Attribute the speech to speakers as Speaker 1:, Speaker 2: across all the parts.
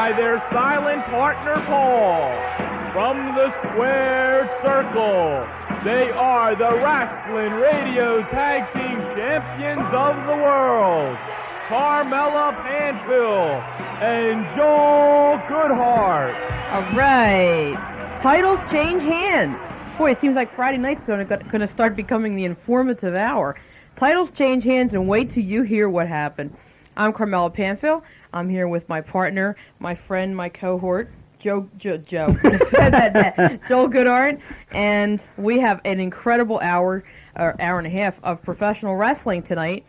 Speaker 1: by their silent partner Paul. From the squared circle, they are the Rasslin Radio Tag Team Champions of the World, Carmela Panfil and Joel Goodhart.
Speaker 2: All right. Titles change hands. Boy, it seems like Friday night's going to start becoming the informative hour. Titles change hands, and wait till you hear what happened. I'm Carmela Panfil. I'm here with my partner, my friend, my cohort, Joe Goodhart, and we have an incredible hour and a half of professional wrestling tonight,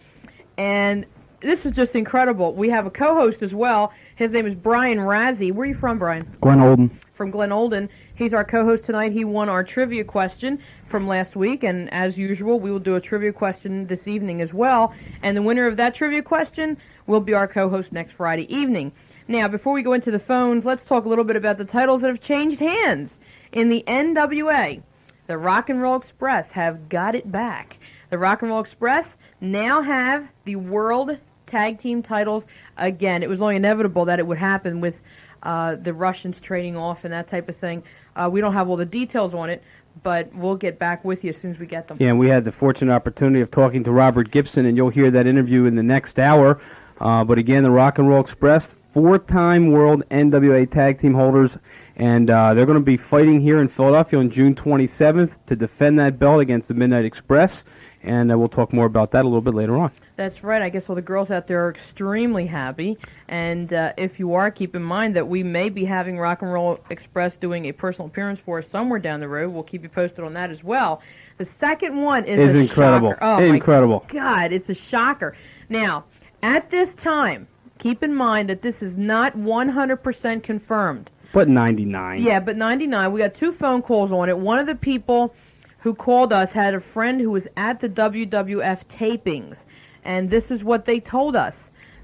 Speaker 2: and this is just incredible. We have a co-host as well. His name is Brian Razzie. Where are you from, Brian?
Speaker 3: Glen Olden.
Speaker 2: From Glen Olden. He's our co-host tonight. He won our trivia question from last week, and as usual, we will do a trivia question this evening as well, and the winner of that trivia question will be our co-host next Friday evening. Now, before we go into the phones, let's talk a little bit about the titles that have changed hands. In the NWA, the Rock and Roll Express have got it back. The Rock and Roll Express now have the World Tag Team titles again. It was only inevitable that it would happen with the Russians trading off and that type of thing. We don't have all the details on it, but we'll get back with you as soon as we get them.
Speaker 3: Yeah, and we had the fortunate opportunity of talking to Robert Gibson, and you'll hear that interview in the next hour. But again, the Rock and Roll Express, four-time World NWA Tag Team holders, and they're going to be fighting here in Philadelphia on June 27th to defend that belt against the Midnight Express, and we'll talk more about that a little bit later on.
Speaker 2: That's right. I guess all the girls out there are extremely happy, and if you are, keep in mind that we may be having Rock and Roll Express doing a personal appearance for us somewhere down the road. We'll keep you posted on that as well. The second one is a
Speaker 3: incredible.
Speaker 2: Shocker. Oh,
Speaker 3: incredible.
Speaker 2: My God, it's a shocker. Now, at this time, keep in mind that this is not 100% confirmed.
Speaker 3: But 99.
Speaker 2: Yeah, but 99. We got two phone calls on it. One of the people who called us had a friend who was at the WWF tapings, and this is what they told us,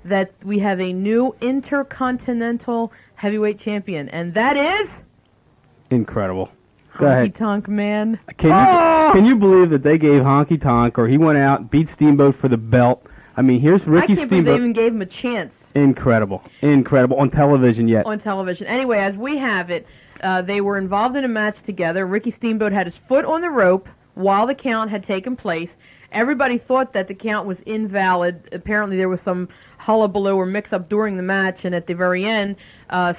Speaker 2: that we have a new Intercontinental Heavyweight Champion, and that is...
Speaker 3: Incredible. Go ahead.
Speaker 2: Honky Tonk Man.
Speaker 3: Can you believe that they gave Honky Tonk, or he went out and beat Steamboat for the belt? I mean, here's Ricky Steamboat.
Speaker 2: I can't believe they even gave him a chance.
Speaker 3: Incredible. Incredible. On television yet.
Speaker 2: On television. Anyway, as we have it, they were involved in a match together. Ricky Steamboat had his foot on the rope while the count had taken place. Everybody thought that the count was invalid. Apparently there was some hullabaloo or mix-up during the match, and at the very end,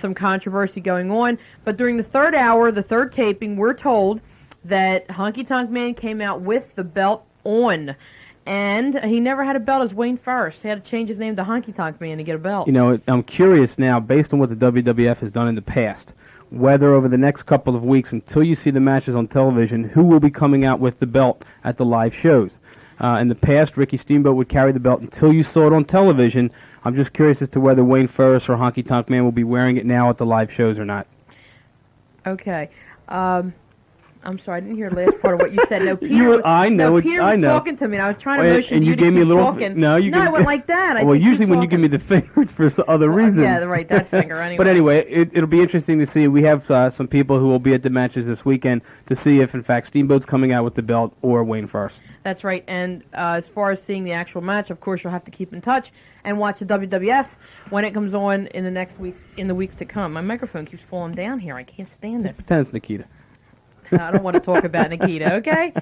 Speaker 2: some controversy going on. But during the third hour, the third taping, we're told that Honky Tonk Man came out with the belt on. And he never had a belt as Wayne Farris. He had to change his name to Honky Tonk Man to get a belt.
Speaker 3: You know, I'm curious now, based on what the WWF has done in the past, whether over the next couple of weeks, until you see the matches on television, who will be coming out with the belt at the live shows. In the past, Ricky Steamboat would carry the belt until you saw it on television. I'm just curious as to whether Wayne Farris or Honky Tonk Man will be wearing it now at the live shows or not.
Speaker 2: Okay. I'm sorry, I didn't hear the last part of what you said. No, Peter was talking to me, and I was trying to motion
Speaker 3: and
Speaker 2: you
Speaker 3: you
Speaker 2: to
Speaker 3: gave
Speaker 2: keep
Speaker 3: me a little,
Speaker 2: talking.
Speaker 3: No,
Speaker 2: I went like that.
Speaker 3: Well, usually when you give me the finger, it's for other reasons.
Speaker 2: Yeah, right, that finger, anyway.
Speaker 3: But anyway, it'll be interesting to see. We have some people who will be at the matches this weekend to see if, in fact, Steamboat's coming out with the belt or Wayne Farris.
Speaker 2: That's right, and as far as seeing the actual match, of course, you'll have to keep in touch and watch the WWF when it comes on in the weeks to come. My microphone keeps falling down here. I can't stand it.
Speaker 3: Pretend it's Nikita.
Speaker 2: I don't want to talk about Nikita, okay?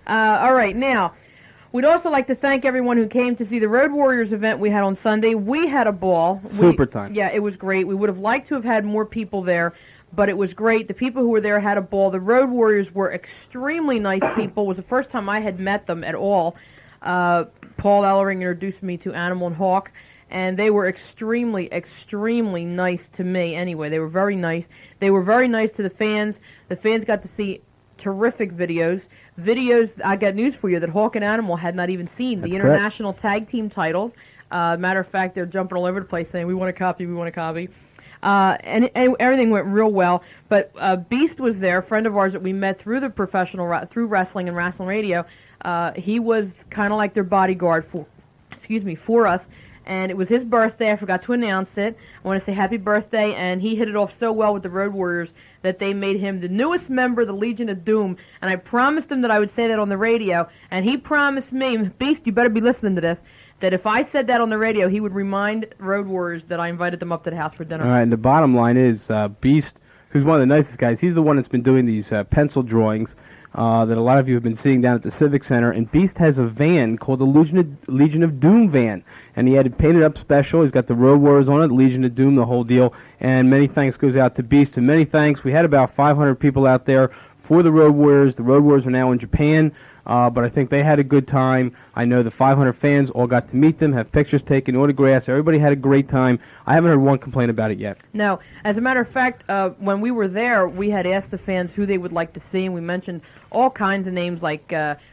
Speaker 2: All right, now, we'd also like to thank everyone who came to see the Road Warriors event we had on Sunday. We had a ball.
Speaker 3: Super time.
Speaker 2: Yeah, it was great. We would have liked to have had more people there, but it was great. The people who were there had a ball. The Road Warriors were extremely nice people. It was the first time I had met them at all. Paul Ellering introduced me to Animal and Hawk, and they were extremely, extremely nice to me. Anyway, they were very nice. They were very nice to the fans. The fans got to see terrific videos. I got news for you, that Hawk and Animal had not even seen the international tag team titles. Matter of fact, they're jumping all over the place saying, we want a copy, we want a copy. And everything went real well. But Beast was there, a friend of ours that we met through the through wrestling and Rasslin Radio. He was kind of like their bodyguard for us. And it was his birthday. I forgot to announce it. I want to say happy birthday. And he hit it off so well with the Road Warriors that they made him the newest member of the Legion of Doom. And I promised him that I would say that on the radio. And he promised me, Beast, you better be listening to this, that if I said that on the radio, he would remind Road Warriors that I invited them up to the house for dinner.
Speaker 3: All right, and the bottom line is Beast, who's one of the nicest guys, he's the one that's been doing these pencil drawings that a lot of you have been seeing down at the Civic Center. And Beast has a van called the Legion of Doom van. And he had it painted up special. He's got the Road Warriors on it, Legion of Doom, the whole deal. And many thanks goes out to Beast. And many thanks. We had about 500 people out there for the Road Warriors. The Road Warriors are now in Japan. But I think they had a good time. I know the 500 fans all got to meet them, have pictures taken, autographs. Everybody had a great time. I haven't heard one complaint about it yet.
Speaker 2: No. As a matter of fact, when we were there, we had asked the fans who they would like to see, and we mentioned all kinds of names like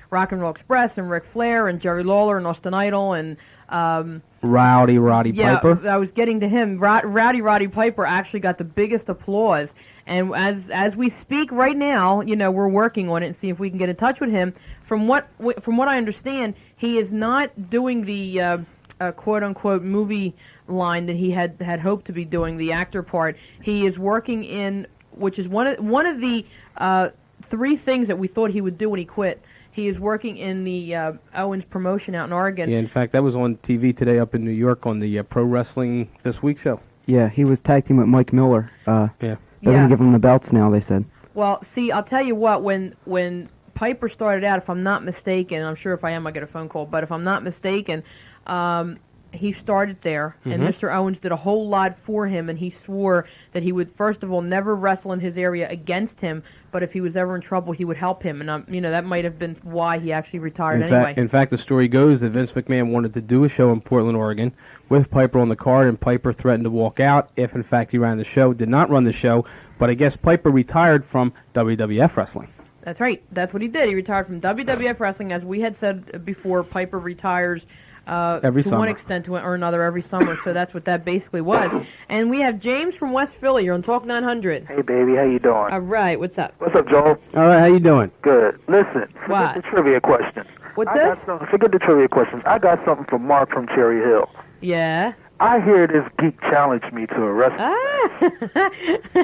Speaker 2: Rock and Roll Express and Ric Flair and Jerry Lawler and Austin Idol and...
Speaker 3: Roddy Piper.
Speaker 2: I was getting to him. Roddy Piper actually got the biggest applause. And as we speak right now, we're working on it and see if we can get in touch with him. From what I understand, he is not doing the quote unquote movie line that he had hoped to be doing, the actor part. He is working in, which is one of the 3 things that we thought he would do when he quit. He is working in the Owens promotion out in Oregon.
Speaker 3: Yeah, in fact, that was on TV today up in New York on the Pro Wrestling This Week show.
Speaker 4: Yeah, he was tag team with Mike Miller.
Speaker 3: Yeah.
Speaker 4: They're going to give him the belts now, they said.
Speaker 2: Well, see, I'll tell you what, when Piper started out, if I'm not mistaken, I'm sure if I am, I'll get a phone call, but if I'm not mistaken, he started there, and Mr. Owens did a whole lot for him, and he swore that he would, first of all, never wrestle in his area against him, but if he was ever in trouble, he would help him, and that might have been why he actually retired anyway.
Speaker 3: In fact, the story goes that Vince McMahon wanted to do a show in Portland, Oregon, with Piper on the card, and Piper threatened to walk out if, in fact, he ran the show. Did not run the show, but I guess Piper retired from WWF wrestling.
Speaker 2: That's right. That's what he did. He retired from WWF wrestling. As we had said before, Piper retires
Speaker 3: every
Speaker 2: to
Speaker 3: summer.
Speaker 2: one extent or another every summer, so that's what that basically was. And we have James from West Philly. You're on Talk 900.
Speaker 5: Hey, baby, how you doing?
Speaker 2: All right, what's up?
Speaker 5: What's up, Joel?
Speaker 3: All right, how you doing?
Speaker 5: Good. Listen, forget
Speaker 2: What?
Speaker 5: the trivia question.
Speaker 2: What's
Speaker 5: I
Speaker 2: this?
Speaker 5: got something, forget the trivia questions. I got something from Mark from Cherry Hill.
Speaker 2: Yeah.
Speaker 5: I hear this geek challenged me to a wrestling.
Speaker 2: Ah.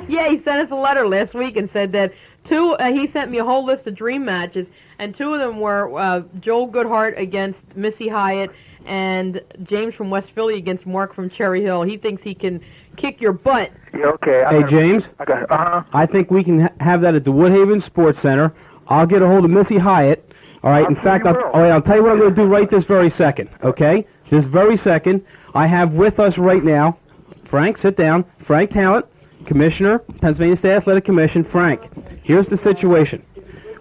Speaker 2: Yeah, he sent us a letter last week and said that he sent me a whole list of dream matches, and 2 of them were Joel Goodhart against Missy Hyatt and James from West Philly against Mark from Cherry Hill. He thinks he can kick your butt.
Speaker 5: Yeah, okay.
Speaker 3: Hey, James?
Speaker 5: I got
Speaker 3: I think we can have that at the Woodhaven Sports Center. I'll get a hold of Missy Hyatt. All right, in fact, I'll tell you what I'm going to do right this very second, okay? This very second, I have with us right now, Frank, sit down, Frank Talent, Commissioner, Pennsylvania State Athletic Commission. Frank, here's the situation.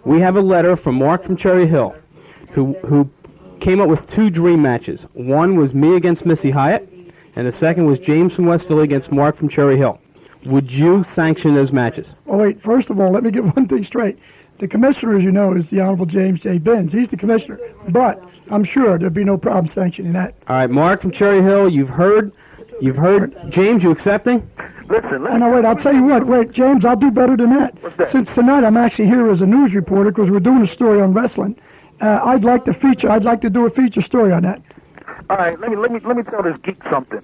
Speaker 3: We have a letter from Mark from Cherry Hill, who came up with 2 dream matches. One was me against Missy Hyatt, and the second was James from West Philly against Mark from Cherry Hill. Would you sanction those matches?
Speaker 6: Oh, wait, first of all, let me get one thing straight. The commissioner, as you know, is the Honorable James J. Benz. He's the commissioner. But I'm sure there'd be no problem sanctioning that.
Speaker 3: All right, Mark from Cherry Hill, you've heard. James, you accepting?
Speaker 5: Listen.
Speaker 6: Oh, no, wait, I'll tell you what. Wait, James, I'll do better than that.
Speaker 5: What's that?
Speaker 6: Since tonight I'm actually here as a news reporter because we're doing a story on wrestling, I'd like to do a feature story on that.
Speaker 5: All right, let me tell this geek something.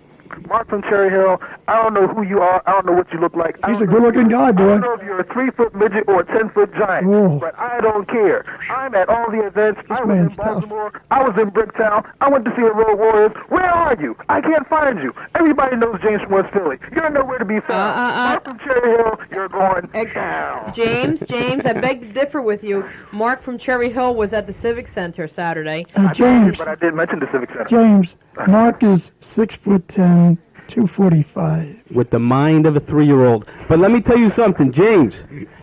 Speaker 5: Mark from Cherry Hill, I don't know who you are. I don't know what you look like.
Speaker 6: He's a good-looking guy, boy.
Speaker 5: I don't know if you're a 3-foot midget or a 10-foot giant, but I don't care. I'm at all the events. I was in Baltimore. I was in Bricktown. I went to see the Road Warriors. Where are you? I can't find you. Everybody knows James from West Philly. You're nowhere to be found. Mark from Cherry Hill, you're going down.
Speaker 2: James, I beg to differ with you. Mark from Cherry Hill was at the Civic Center Saturday.
Speaker 6: James,
Speaker 5: but I did mention the Civic Center.
Speaker 6: James, Mark is 6'10", 245.
Speaker 3: With the mind of a 3-year-old. But let me tell you something, James.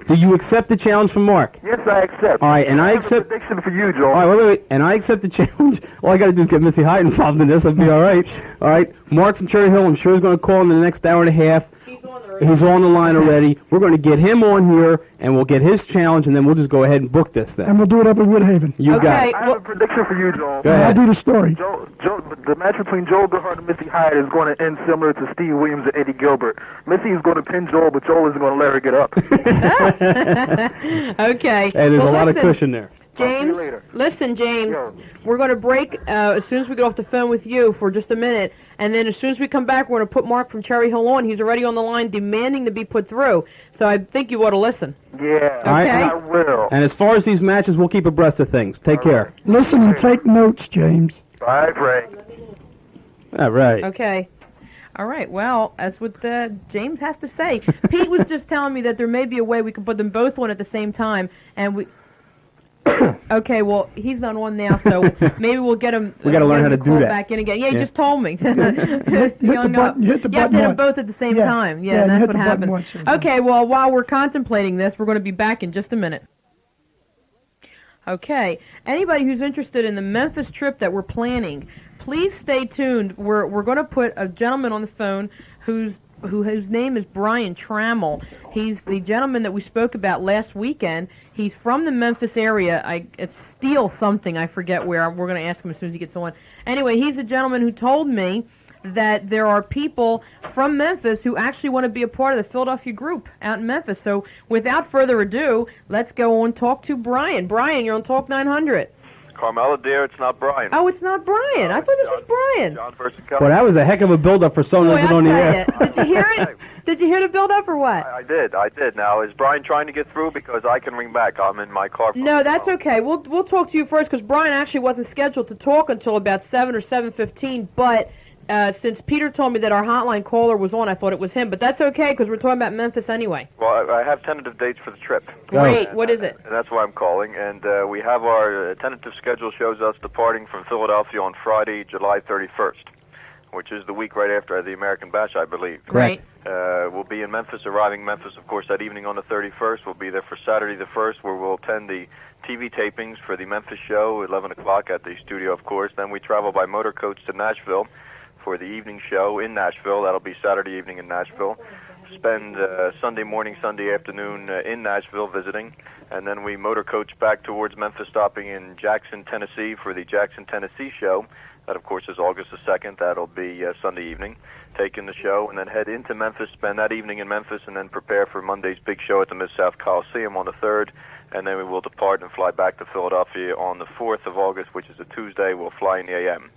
Speaker 3: Do you accept the challenge from Mark?
Speaker 5: Yes, I accept.
Speaker 3: All right, and I
Speaker 5: have
Speaker 3: accept.
Speaker 5: a prediction for you, Joel.
Speaker 3: All right, wait. And I accept the challenge. All I got to do is get Missy Hyatt involved in this. I'll be all right. All right, Mark from Cherry Hill, I'm sure is going to call in the next hour and a half. He's on the line already. We're going to get him on here, and we'll get his challenge, and then we'll just go ahead and book this thing.
Speaker 6: And we'll do it up at Woodhaven.
Speaker 3: You got it.
Speaker 5: I have a prediction for you, Joel.
Speaker 3: Go ahead.
Speaker 6: I'll do the story.
Speaker 5: The match between Joel Goodhart and Missy Hyatt is going to end similar to Steve Williams and Eddie Gilbert. Missy is going to pin Joel, but Joel isn't going to let her get up.
Speaker 2: Okay.
Speaker 3: Hey, there's a lot of cushion there.
Speaker 2: James, listen, James, we're going to break as soon as we get off the phone with you for just a minute, and then as soon as we come back, we're going to put Mark from Cherry Hill on. He's already on the line demanding to be put through, so I think you ought to listen.
Speaker 5: Yeah,
Speaker 2: Okay.
Speaker 5: I will.
Speaker 3: And as far as these matches, we'll keep abreast of things. Take care.
Speaker 6: Listen and take notes, James.
Speaker 5: Bye, Frank.
Speaker 3: All right.
Speaker 2: Okay. All right. Well, that's what James has to say. Pete was just telling me that there may be a way we can put them both on at the same time, and we. Okay, well, he's on one now, so maybe we'll get him.
Speaker 3: We got to learn how to do that.
Speaker 2: Back in again. Yeah, he just told me.
Speaker 6: hit the button
Speaker 2: You have to hit them both at the same time. Yeah, and that's what happens. Okay, well, while we're contemplating this, we're going to be back in just a minute. Okay, anybody who's interested in the Memphis trip that we're planning, please stay tuned. We're going to put a gentleman on the phone whose name is Brian Trammell. He's the gentleman that we spoke about last weekend. He's from the Memphis area. It's Steel something. I forget where. We're going to ask him as soon as he gets on. Anyway, he's a gentleman who told me that there are people from Memphis who actually want to be a part of the Philadelphia group out in Memphis. So without further ado, let's go on and talk to Brian. Brian, you're on Talk 900.
Speaker 5: Carmela, dear, it's not Brian.
Speaker 2: Oh, it's not Brian. I thought this was Brian.
Speaker 5: John versus Kelly.
Speaker 3: Well, that was a heck of a build-up for someone who's on the air.
Speaker 2: Did you hear it? Did you hear the build-up or what?
Speaker 5: I did. Now, is Brian trying to get through? Because I can ring back. I'm in my car.
Speaker 2: No, that's okay. We'll talk to you first because Brian actually wasn't scheduled to talk until about 7 or 7:15, but since Peter told me that our hotline caller was on, I thought it was him. But that's okay because we're talking about Memphis anyway.
Speaker 5: Well, I have tentative dates for the trip.
Speaker 2: Great. What is it?
Speaker 5: And that's why I'm calling. And we have our tentative schedule shows us departing from Philadelphia on Friday, July 31st, which is the week right after the American Bash, I believe.
Speaker 2: Great.
Speaker 5: We'll be in Memphis, arriving in Memphis, of course, that evening on the 31st. We'll be there for Saturday the 1st, where we'll attend the TV tapings for the Memphis show, 11 o'clock at the studio, of course. Then we travel by motor coach to Nashville for the evening show in Nashville. That'll be Saturday evening in Nashville. Spend Sunday morning, Sunday afternoon in Nashville visiting. And then we motor coach back towards Memphis, stopping in Jackson, Tennessee for the Jackson, Tennessee show. That, of course, is August the 2nd. That'll be Sunday evening. Take in the show and then head into Memphis, spend that evening in Memphis, and then prepare for Monday's big show at the Mid-South Coliseum on the 3rd. And then we will depart and fly back to Philadelphia on the 4th of August, which is a Tuesday. We'll fly in the a.m.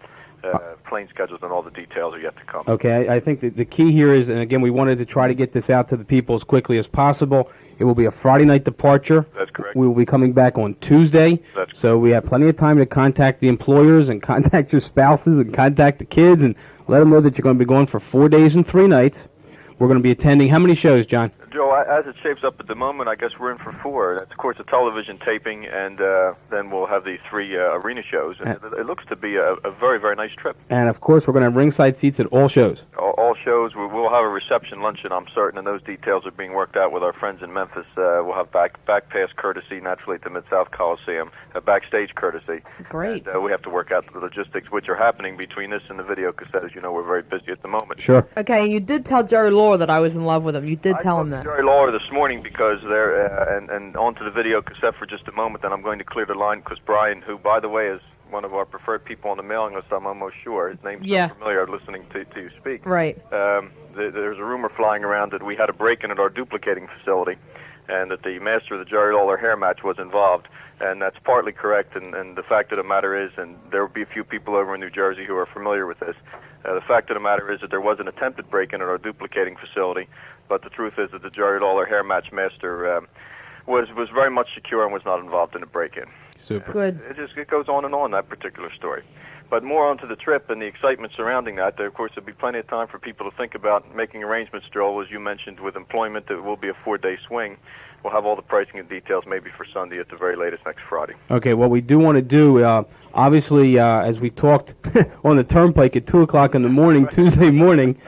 Speaker 5: Plane schedules and all the details are yet to come.
Speaker 3: Okay, I think the key here is, and again, we wanted to try to get this out to the people as quickly as possible. It will be a Friday night departure.
Speaker 5: That's correct.
Speaker 3: We will be coming back on Tuesday.
Speaker 5: That's
Speaker 3: so we have plenty of time to contact the employers and contact your spouses and contact the kids and let them know that you're going to be going for 4 days and 3 nights. We're going to be attending how many shows, John?
Speaker 5: Joe, as it shapes up at the moment, I guess we're in for 4. That's, of course, a television taping, and then we'll have the 3 arena shows. And it looks to be a very, very nice trip.
Speaker 3: And, of course, we're going to have ringside seats at all shows.
Speaker 5: All shows. We'll have a reception luncheon, I'm certain, and those details are being worked out with our friends in Memphis. We'll have back pass courtesy, naturally, at the Mid-South Coliseum, backstage courtesy.
Speaker 2: Great.
Speaker 5: And, we have to work out the logistics, which are happening between this and the video cassette. As you know, we're very busy at the moment.
Speaker 3: Sure.
Speaker 2: Okay, and you did tell Jerry Lawler that I was in love with him. You did tell him that.
Speaker 5: Jerry Lawler this morning because they're, and on to the video cassette for just a moment, then I'm going to clear the line because Brian, who, by the way, is one of our preferred people on the mailing list, I'm almost sure. His name's so familiar listening to you speak.
Speaker 2: Right.
Speaker 5: There's a rumor flying around that we had a break-in at our duplicating facility and that the master of the Jerry Lawler hair match was involved. And that's partly correct, and the fact of the matter is, and there will be a few people over in New Jersey who are familiar with this, the fact of the matter is that there was an attempted break-in at our duplicating facility, but the truth is that the Jerry Lawler hair match master was very much secure and was not involved in a break-in.
Speaker 3: Super.
Speaker 2: Good.
Speaker 5: It goes on and on, that particular story. But more onto the trip and the excitement surrounding that. There, of course, there'll be plenty of time for people to think about making arrangements, Joel, as you mentioned, with employment. It will be a 4-day swing. We'll have all the pricing and details maybe for Sunday at the very latest next Friday.
Speaker 3: Okay, what we do want to do, obviously, as we talked on the turnpike at 2 o'clock in the morning, Tuesday morning,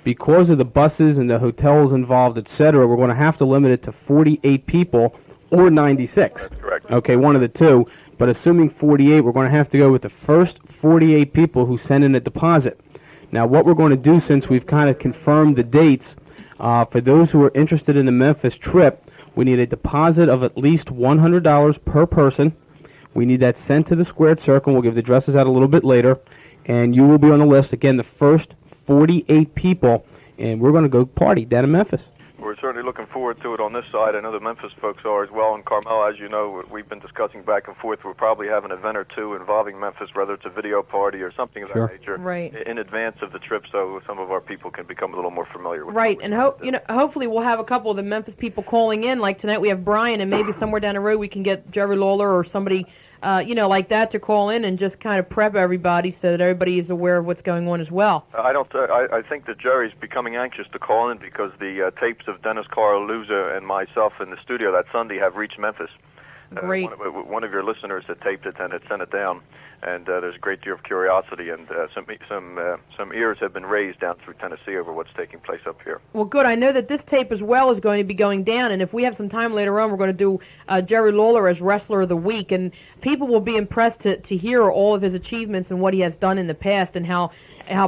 Speaker 3: because of the buses and the hotels involved, etc., we're going to have to limit it to 48 people or 96.
Speaker 5: That's correct.
Speaker 3: Okay, one of the two. But assuming 48, we're going to have to go with the first 48 people who send in a deposit. Now, what we're going to do, since we've kind of confirmed the dates, for those who are interested in the Memphis trip, we need a deposit of at least $100 per person. We need that sent to the Squared Circle. We'll give the addresses out a little bit later. And you will be on the list, again, the first 48 people, and we're going to go party down in Memphis.
Speaker 5: We're certainly looking forward to it on this side. I know the Memphis folks are as well. And Carmela, as you know, we've been discussing back and forth. We'll probably have an event or two involving Memphis, whether it's a video party or something of that nature,
Speaker 2: right,
Speaker 5: in advance of the trip, so some of our people can become a little more familiar with it.
Speaker 2: Right, and hopefully we'll have a couple of the Memphis people calling in. Like tonight we have Brian, and maybe somewhere down the road we can get Jerry Lawler or somebody like that to call in and just kind of prep everybody so that everybody is aware of what's going on as well.
Speaker 7: I think that Jerry's becoming anxious to call in because the tapes of Dennis Carluza and myself in the studio that Sunday have reached Memphis.
Speaker 2: Great.
Speaker 7: One of your listeners had taped it and had sent it down, and there's a great deal of curiosity, and some ears have been raised down through Tennessee over what's taking place up here.
Speaker 2: Well, good. I know that this tape as well is going to be going down, and if we have some time later on, we're going to do Jerry Lawler as Wrestler of the Week, and people will be impressed to hear all of his achievements and what he has done in the past and how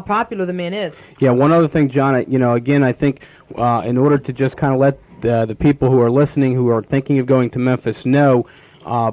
Speaker 2: popular the man is.
Speaker 3: Yeah, one other thing, John, again, I think in order to just kind of let the people who are listening, who are thinking of going to Memphis know,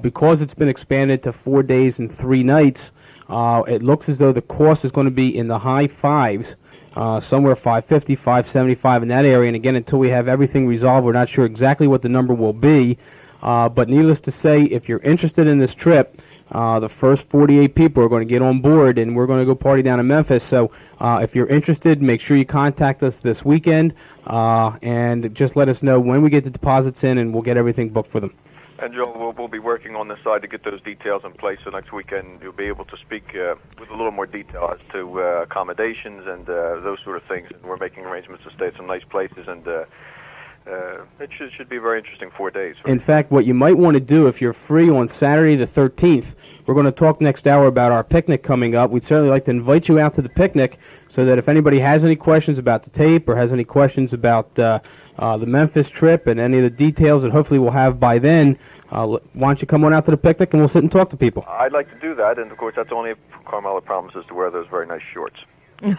Speaker 3: because it's been expanded to 4 days and 3 nights, it looks as though the cost is going to be in the high fives, somewhere $550, $575 in that area. And again, until we have everything resolved, we're not sure exactly what the number will be. But needless to say, if you're interested in this trip, the first 48 people are going to get on board, and we're going to go party down in Memphis. So if you're interested, make sure you contact us this weekend, and just let us know when we get the deposits in, and we'll get everything booked for them.
Speaker 7: And Joel, we'll be working on this side to get those details in place, so next weekend you'll be able to speak with a little more detail as to accommodations and those sort of things. And we're making arrangements to stay at some nice places, and it should be a very interesting 4 days.
Speaker 3: In fact, what you might want to do, if you're free on Saturday the 13th, we're going to talk next hour about our picnic coming up. We'd certainly like to invite you out to the picnic so that if anybody has any questions about the tape or has any questions about the Memphis trip and any of the details that hopefully we'll have by then, why don't you come on out to the picnic and we'll sit and talk to people.
Speaker 7: I'd like to do that, and of course that's only if Carmela promises to wear those very nice shorts.
Speaker 2: You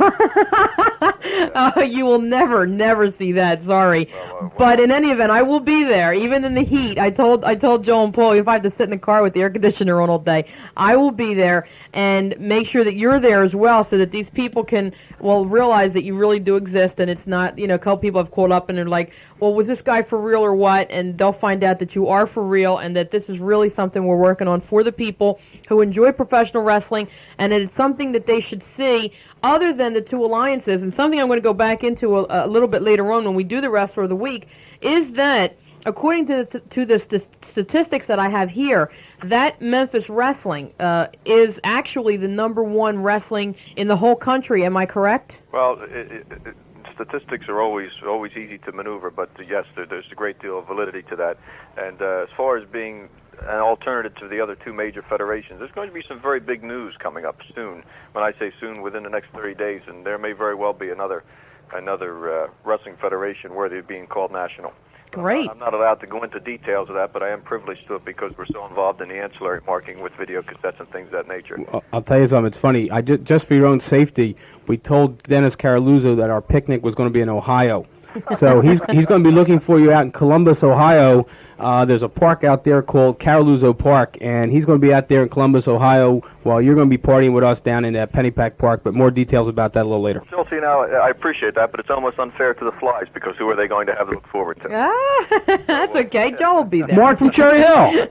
Speaker 2: will never see that. Sorry, but in any event, I will be there, even in the heat. I told Joel and Paul, if I have to sit in the car with the air conditioner on all day, I will be there and make sure that you're there as well, so that these people can realize that you really do exist, and it's not a couple people have called up and they're like, well, was this guy for real or what? And they'll find out that you are for real, and that this is really something we're working on for the people who enjoy professional wrestling, and it's something that they should see other than the two alliances. And something I'm going to go back into a little bit later on when we do the Wrestler of the Week is that, according to the statistics that I have here, that Memphis wrestling is actually the #1 wrestling in the whole country. Am I correct?
Speaker 7: Well, statistics are always easy to maneuver, but yes, there's a great deal of validity to that. And as far as being an alternative to the other two major federations, there's going to be some very big news coming up soon. When I say soon, within the next 30 days, and there may very well be another wrestling federation worthy of being called national.
Speaker 2: Great.
Speaker 7: I'm not allowed to go into details of that, but I am privileged to it because we're so involved in the ancillary marketing with video cassettes and things of that nature.
Speaker 3: I'll tell you something. It's funny. Just for your own safety, we told Dennis Carluza that our picnic was going to be in Ohio. So he's going to be looking for you out in Columbus, Ohio. There's a park out there called Carluzo Park, and he's going to be out there in Columbus, Ohio, while you're going to be partying with us down in Pennypack Park. But more details about that a little later.
Speaker 7: Chelsea, now I appreciate that, but it's almost unfair to the Flies because who are they going to have to look forward to?
Speaker 2: That's okay. Joe will be there.
Speaker 3: Mark from Cherry Hill.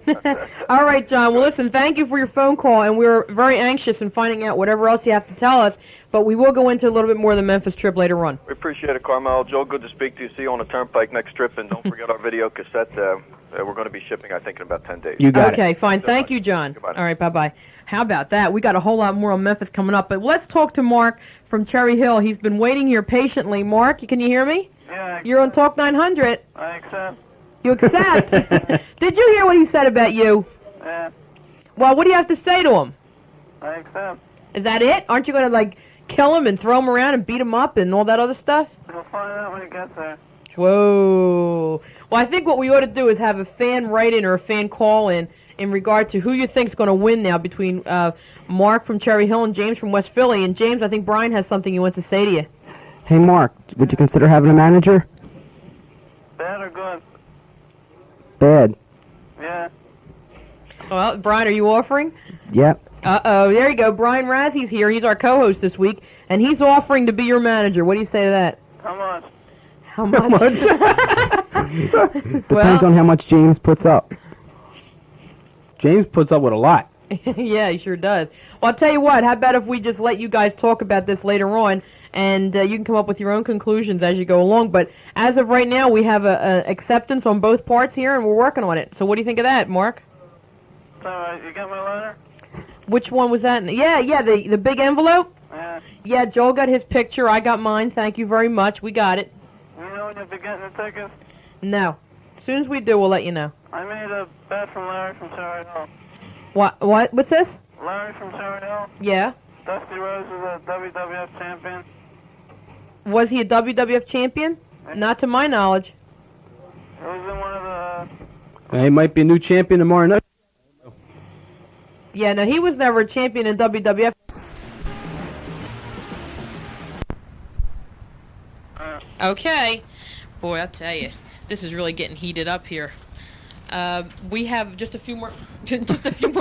Speaker 2: All right, John. Well, listen, thank you for your phone call, and we're very anxious in finding out whatever else you have to tell us. But we will go into a little bit more of the Memphis trip later on.
Speaker 7: We appreciate it, Carmel. Joe, good to speak to you. See you on the Turnpike next trip, and don't forget our video cassette. We're going to be shipping, I think, in about 10 days.
Speaker 3: You got
Speaker 2: it. Okay, fine.
Speaker 7: So
Speaker 2: Thank
Speaker 7: much.
Speaker 2: you, John.
Speaker 7: Goodbye.
Speaker 2: All right, bye-bye. How about that? We got a whole lot more on Memphis coming up. But let's talk to Mark from Cherry Hill. He's been waiting here patiently. Mark, can you hear me?
Speaker 8: Yeah.
Speaker 2: You're on Talk 900.
Speaker 8: I accept.
Speaker 2: You accept? Did you hear what he said about you?
Speaker 8: Yeah.
Speaker 2: Well, what do you have to say to him?
Speaker 8: I accept.
Speaker 2: Is that it? Aren't you going to, kill him and throw him around and beat him up and all that other stuff?
Speaker 8: We'll find out when it gets there.
Speaker 2: Whoa. Well, I think what we ought to do is have a fan write-in or a fan call-in in regard to who you think's going to win now between Mark from Cherry Hill and James from West Philly. And James, I think Brian has something he wants to say to you.
Speaker 4: Hey, Mark, would you consider having a manager?
Speaker 8: Bad or good?
Speaker 4: Bad.
Speaker 8: Yeah.
Speaker 2: Well, Brian, are you offering?
Speaker 4: Yep.
Speaker 2: Uh-oh, there you go. Brian Razzie's here. He's our co-host this week, and he's offering to be your manager. What do you say to that?
Speaker 8: How much?
Speaker 2: How much?
Speaker 4: Depends on how much James puts up.
Speaker 3: James puts up with a lot.
Speaker 2: Yeah, he sure does. Well, I'll tell you what. How about if we just let you guys talk about this later on, and you can come up with your own conclusions as you go along. But as of right now, we have a acceptance on both parts here, and we're working on it. So what do you think of that, Mark?
Speaker 8: So, you got my letter?
Speaker 2: Which one was that? Yeah, the big envelope?
Speaker 8: Yeah.
Speaker 2: Yeah, Joel got his picture. I got mine. Thank you very much. We got it.
Speaker 8: You know when you'll be getting the tickets?
Speaker 2: No. As soon as we do, we'll let you know.
Speaker 8: I made a bet from Larry from Cherry Hill.
Speaker 2: What? What's this?
Speaker 8: Larry from Cherry Hill.
Speaker 2: Yeah.
Speaker 8: Dusty Rhodes is a WWF champion.
Speaker 2: Was he a WWF champion? Not to my knowledge.
Speaker 8: He was in one of the...
Speaker 3: He might be a new champion tomorrow night.
Speaker 2: Yeah, no, he was never a champion in WWF.
Speaker 9: Okay. Boy, I'll tell you, this is really getting heated up here. We have just a few more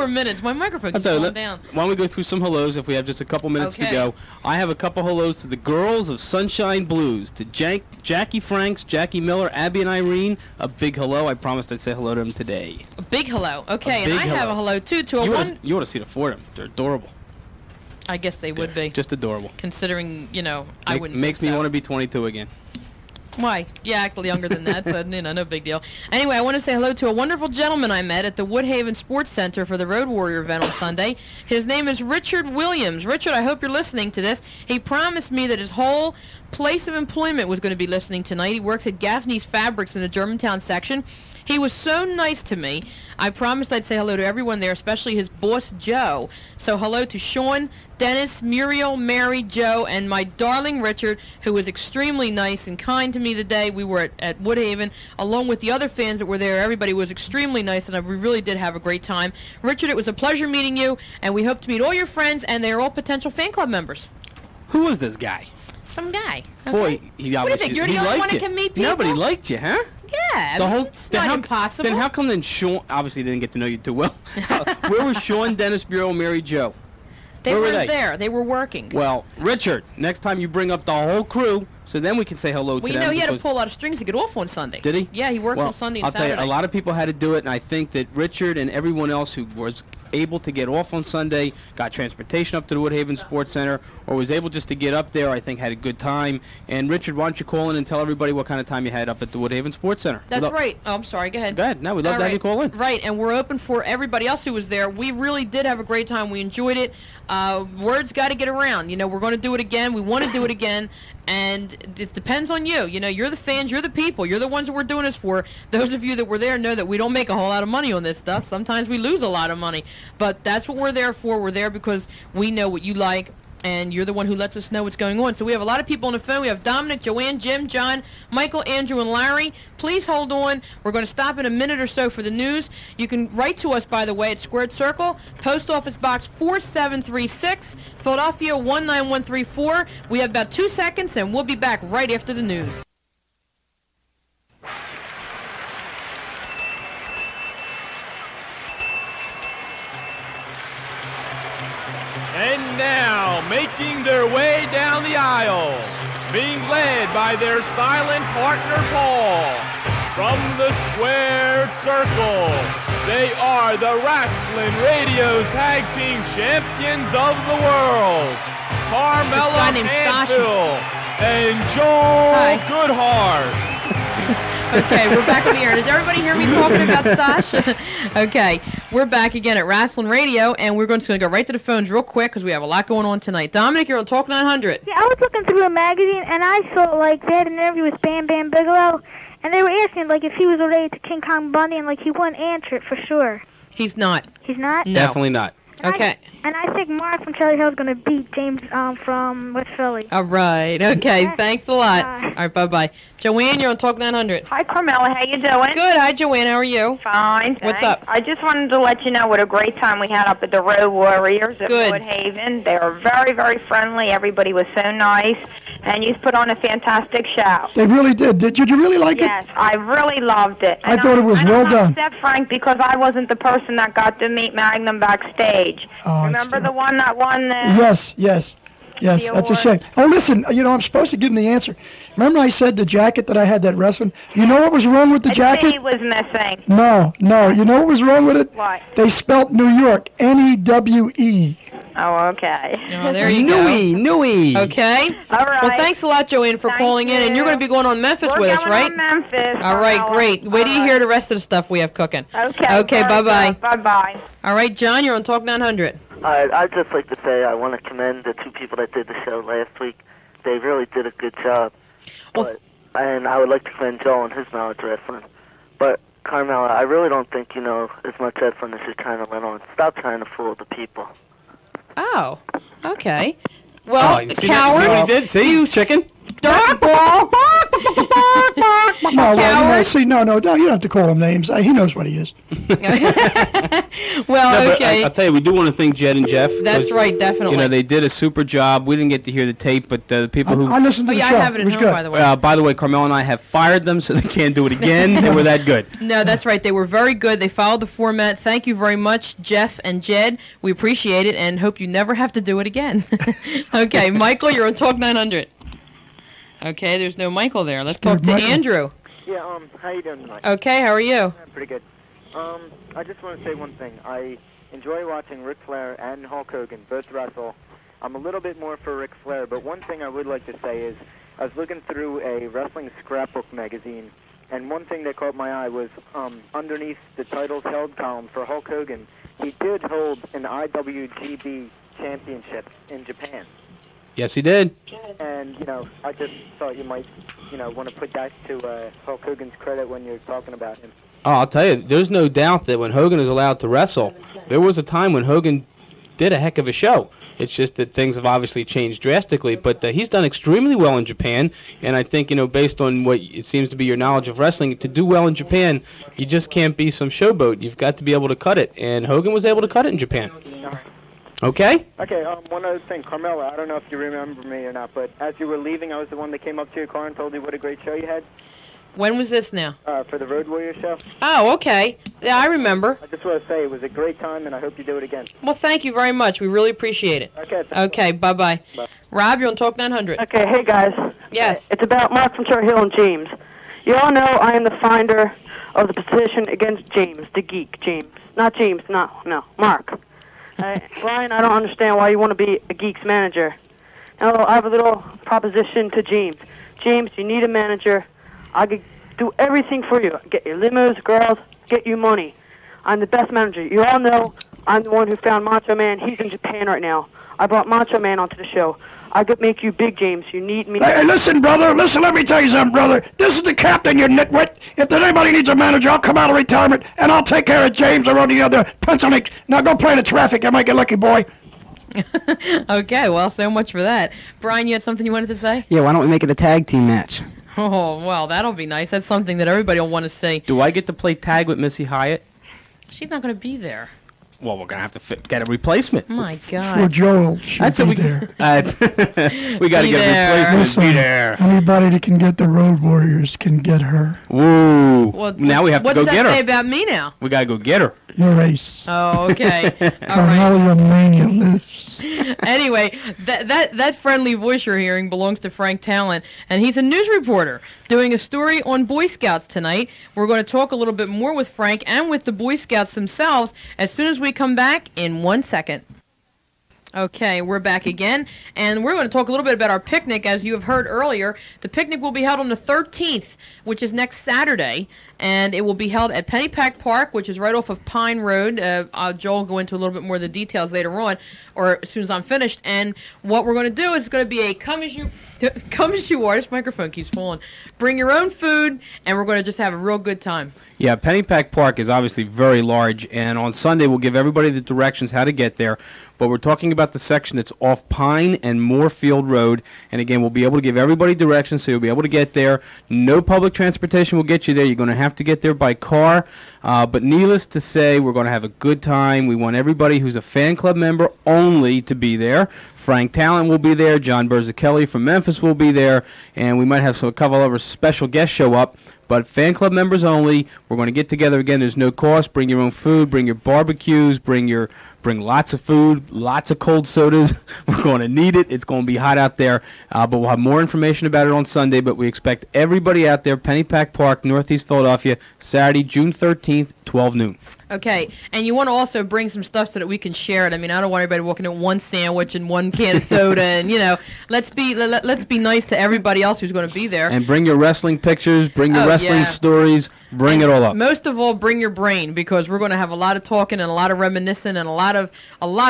Speaker 9: minutes. My microphone keeps falling down.
Speaker 3: Why don't we go through some hellos if we have just a couple minutes to go. I have a couple hellos to the girls of Sunshine Blues, to Jackie Franks, Jackie Miller, Abby and Irene. A big hello. I promised I'd say hello to them today.
Speaker 9: A big hello. Okay, and I have a hello, too, to
Speaker 3: You ought to see the four of them. They're adorable.
Speaker 9: I guess they would be.
Speaker 3: Just adorable.
Speaker 9: Considering, I wouldn't
Speaker 3: Makes me want to be 22 again.
Speaker 9: Why? You act younger than that, so, no big deal. Anyway, I want to say hello to a wonderful gentleman I met at the Woodhaven Sports Center for the Road Warrior event on Sunday. His name is Richard Williams. Richard, I hope you're listening to this. He promised me that his whole place of employment was going to be listening tonight. He works at Gaffney's Fabrics in the Germantown section. He was so nice to me. I promised I'd say hello to everyone there, especially his boss, Joe. So hello to Sean, Dennis, Muriel, Mary, Joe, and my darling Richard, who was extremely nice and kind to me the day we were at Woodhaven, along with the other fans that were there. Everybody was extremely nice, and we really did have a great time. Richard, it was a pleasure meeting you, and we hope to meet all your friends, and they're all potential fan club members.
Speaker 3: Who was this guy?
Speaker 9: Some guy. Okay?
Speaker 3: Boy, he obviously
Speaker 9: What do you think? You're the only one that can meet people?
Speaker 3: Nobody liked you, huh?
Speaker 9: Yeah, it's not impossible.
Speaker 3: Then how come Sean obviously didn't get to know you too well? Where was Sean, Dennis, Bureau, Mary, Joe?
Speaker 9: They weren't there. They were working.
Speaker 3: Well, Richard, next time you bring up the whole crew, so then we can say hello to them.
Speaker 9: Well, he had to pull a lot of strings to get off on Sunday.
Speaker 3: Did he?
Speaker 9: Yeah, he worked on Sunday and Saturday.
Speaker 3: I'll tell you, a lot of people had to do it, and I think that Richard and everyone else who was able to get off on Sunday, got transportation up to the Woodhaven Sports Center, or was able just to get up there, I think had a good time. And Richard, why don't you call in and tell everybody what kind of time you had up at the Woodhaven Sports Center?
Speaker 9: That's right. Oh, I'm sorry. Go ahead.
Speaker 3: Go ahead. No, we'd love to have you call in.
Speaker 9: Right, and we're open for everybody else who was there. We really did have a great time. We enjoyed it. Word's got to get around. We're going to do it again. We want to do it again. And it depends on you. You're the fans. You're the people. You're the ones that we're doing this for. Those of you that were there know that we don't make a whole lot of money on this stuff. Sometimes we lose a lot of money. But that's what we're there for. We're there because we know what you like, and you're the one who lets us know what's going on. So we have a lot of people on the phone. We have Dominic, Joanne, Jim, John, Michael, Andrew, and Larry. Please hold on. We're going to stop in a minute or so for the news. You can write to us, by the way, at Squared Circle, Post Office Box 4736, Philadelphia 19134. We have about 2 seconds, and we'll be back right after the news.
Speaker 1: And now, making their way down the aisle, being led by their silent partner Paul, from the Squared Circle, they are the Rasslin Radio Tag Team Champions of the World, Carmela Panfil and Joel Goodhart.
Speaker 2: Okay, we're back on the air. Did everybody hear me talking about Stash? Okay, we're back again at Rasslin Radio, and we're just going to go right to the phones real quick because we have a lot going on tonight. Dominic, you're on Talk 900.
Speaker 10: Yeah, I was looking through a magazine, and I saw, they had an interview with Bam Bam Bigelow, and they were asking, if he was related to King Kong Bundy, and, he wouldn't answer it for sure.
Speaker 2: He's not.
Speaker 10: He's not?
Speaker 2: No.
Speaker 3: Definitely not.
Speaker 2: Okay.
Speaker 10: And I think Mark from Cherry Hill is going to beat James from West Philly.
Speaker 2: All right. Okay. Thanks a lot.
Speaker 10: Bye.
Speaker 2: All right. Bye-bye. Joanne, you're on Talk 900.
Speaker 11: Hi, Carmela. How you doing?
Speaker 2: Good. Hi, Joanne. How are you?
Speaker 11: Fine, thanks.
Speaker 2: What's up?
Speaker 11: I just wanted to let you know what a great time we had up at the Road Warriors at
Speaker 2: Good.
Speaker 11: Woodhaven. They were very, very friendly. Everybody was so nice. And you put on a fantastic show.
Speaker 6: They really did. Did you really like it?
Speaker 11: Yes, I really loved it.
Speaker 6: I thought it was well done.
Speaker 11: Except Frank, because I wasn't the person that got to meet Magnum backstage.
Speaker 6: Oh,
Speaker 11: Remember the one that won the...
Speaker 6: Yes, that's a shame. Oh, listen, I'm supposed to give them the answer. Remember I said the jacket that I had that wrestling? You know what was wrong with the jacket?
Speaker 11: He was missing.
Speaker 6: No. You know what was wrong with it?
Speaker 11: What?
Speaker 6: They spelt New York, Newe.
Speaker 11: Oh, okay.
Speaker 9: Oh, there you go.
Speaker 4: Nui.
Speaker 9: Okay.
Speaker 11: All right.
Speaker 9: Well, thanks a lot, Joanne, for
Speaker 11: Thank
Speaker 9: calling in. And you're going to be going on Memphis
Speaker 11: We're
Speaker 9: with us,
Speaker 11: going
Speaker 9: right?
Speaker 11: on Memphis.
Speaker 9: All right, great. Wait till you hear the rest of the stuff we have cooking.
Speaker 11: Okay.
Speaker 9: Okay, bye-bye.
Speaker 11: Bye-bye.
Speaker 9: All right, John, you're on Talk 900.
Speaker 12: I'd just like to say I want to commend the two people that did the show last week. They really did a good job. And I would like to commend Joel and his knowledge of wrestling. But, Carmela, I really don't think you know as much wrestling as you're trying to let on. Stop trying to fool the people.
Speaker 9: Oh, okay. Well,
Speaker 3: you see
Speaker 9: coward.
Speaker 3: See what he did? See?
Speaker 9: You
Speaker 3: chicken?
Speaker 9: dirtball.
Speaker 6: No, no, you don't have to call him names. He knows what he is.
Speaker 9: Well,
Speaker 3: No, but
Speaker 9: okay.
Speaker 3: I'll tell you, we do want to thank Jed and Jeff.
Speaker 9: That's
Speaker 3: 'cause,
Speaker 9: right, definitely.
Speaker 3: You know, they did a super job. We didn't get to hear the tape, but the people who...
Speaker 6: I listened to
Speaker 9: Oh,
Speaker 6: the
Speaker 9: yeah,
Speaker 6: show.
Speaker 9: I have it at
Speaker 6: was
Speaker 9: home,
Speaker 6: good.
Speaker 9: by the way.
Speaker 3: Carmela and I have fired them so they can't do it again. They were that good.
Speaker 9: No, that's right. They were very good. They followed the format. Thank you very much, Jeff and Jed. We appreciate it and hope you never have to do it again. Okay, Michael, you're on Talk 900. Okay, there's no Michael there. Let's talk to
Speaker 6: Michael.
Speaker 9: Andrew.
Speaker 13: Yeah, how you doing tonight?
Speaker 9: Okay, how are you?
Speaker 13: Pretty good. I just want to say one thing. I enjoy watching Ric Flair and Hulk Hogan both wrestle. I'm a little bit more for Ric Flair, but one thing I would like to say is I was looking through a wrestling scrapbook magazine, and one thing that caught my eye was underneath the titles held column for Hulk Hogan, he did hold an IWGB championship in Japan.
Speaker 3: Yes, he did.
Speaker 13: And, I just thought you might, want to put that to Hulk Hogan's credit when you're talking about him.
Speaker 3: Oh, I'll tell you, there's no doubt that when Hogan is allowed to wrestle, there was a time when Hogan did a heck of a show. It's just that things have obviously changed drastically, but he's done extremely well in Japan, and I think, based on what it seems to be your knowledge of wrestling, to do well in Japan, you just can't be some showboat. You've got to be able to cut it, and Hogan was able to cut it in Japan. Okay?
Speaker 13: Okay, one other thing. Carmela, I don't know if you remember me or not, but as you were leaving, I was the one that came up to your car and told you what a great show you had.
Speaker 9: When was this now?
Speaker 13: For the Road Warrior show.
Speaker 9: Oh, okay. Yeah, I remember.
Speaker 13: I just want to say it was a great time, and I hope you do it again.
Speaker 9: Well, thank you very much. We really appreciate it.
Speaker 13: Okay.
Speaker 9: Okay, bye-bye.
Speaker 13: Bye.
Speaker 9: Rob, you're on Talk 900.
Speaker 14: Okay, hey guys.
Speaker 9: Yes.
Speaker 14: It's about Mark from Cherry Hill and James. You all know I am the finder of the petition against James, the geek, James. Not James, no, Mark. Brian, I don't understand why you want to be a geek's manager. Now, I have a little proposition to James. James, you need a manager. I could do everything for you. Get you limos, girls, get you money. I'm the best manager. You all know I'm the one who found Macho Man. He's in Japan right now. I brought Macho Man onto the show. I could make you big, James. You need me.
Speaker 6: Hey, listen, brother. Listen, let me tell you something, brother. This is the captain, you nitwit. If anybody needs a manager, I'll come out of retirement, and I'll take care of James or any other pencil nicks. Now go play the traffic. You might get lucky, boy.
Speaker 9: Okay, well, so much for that. Brian, you had something you wanted to say?
Speaker 4: Yeah, why don't we make it a tag team match?
Speaker 9: Oh, well, that'll be nice. That's something that everybody will want to see.
Speaker 3: Do I get to play tag with Missy Hyatt?
Speaker 9: She's not going to be there.
Speaker 3: Well, we're going to have to get a replacement.
Speaker 9: My God.
Speaker 6: Well, Joel should be there.
Speaker 3: We got to get a replacement.
Speaker 6: Listen,
Speaker 3: Be there.
Speaker 6: anybody that can get the Road Warriors can get her.
Speaker 3: Woo.
Speaker 9: Well,
Speaker 3: now we have to go get her.
Speaker 9: What does that say about me now?
Speaker 3: We got to go get her.
Speaker 6: Your ace.
Speaker 9: Oh, okay. All
Speaker 6: Carmela Mania lives.
Speaker 9: Anyway, that friendly voice you're hearing belongs to Frank Talent, and he's a news reporter doing a story on Boy Scouts tonight. We're going to talk a little bit more with Frank and with the Boy Scouts themselves as soon as we come back in 1 second. Okay, we're back again, and we're going to talk a little bit about our picnic. As you have heard earlier, the picnic will be held on the 13th, which is next Saturday, and it will be held at Pennypack Park, which is right off of Pine Road. Joel will go into a little bit more of the details later on, or as soon as I'm finished. And what we're going to do is going to be a come as you are. This microphone keeps falling. Bring your own food, and we're going to just have a real good time.
Speaker 3: Yeah, Pennypack Park is obviously very large, and on Sunday we'll give everybody the directions how to get there. But we're talking about the section that's off Pine and Moorfield Road, and again, we'll be able to give everybody directions so you'll be able to get there. No public transportation will get you there. You're going to have to get there by car. But needless to say, we're going to have a good time. We want everybody who's a fan club member only to be there. Frank Talent will be there. John Berzachelli from Memphis will be there. And we might have a couple of other special guests show up. But fan club members only. We're going to get together again. There's no cost. Bring your own food. Bring your barbecues. Bring lots of food, lots of cold sodas. We're going to need it. It's going to be hot out there. But we'll have more information about it on Sunday. But we expect everybody out there, Pennypack Park, Northeast Philadelphia, Saturday, June 13th, 12 noon.
Speaker 2: Okay, and you want to also bring some stuff so that we can share it. I mean, I don't want everybody walking in one sandwich and one can of soda, and let's be nice to everybody else who's going to be there.
Speaker 3: And bring your wrestling pictures, bring your wrestling stories, bring it all up.
Speaker 2: Most of all, bring your brain, because we're going to have a lot of talking and a lot of reminiscing and a lot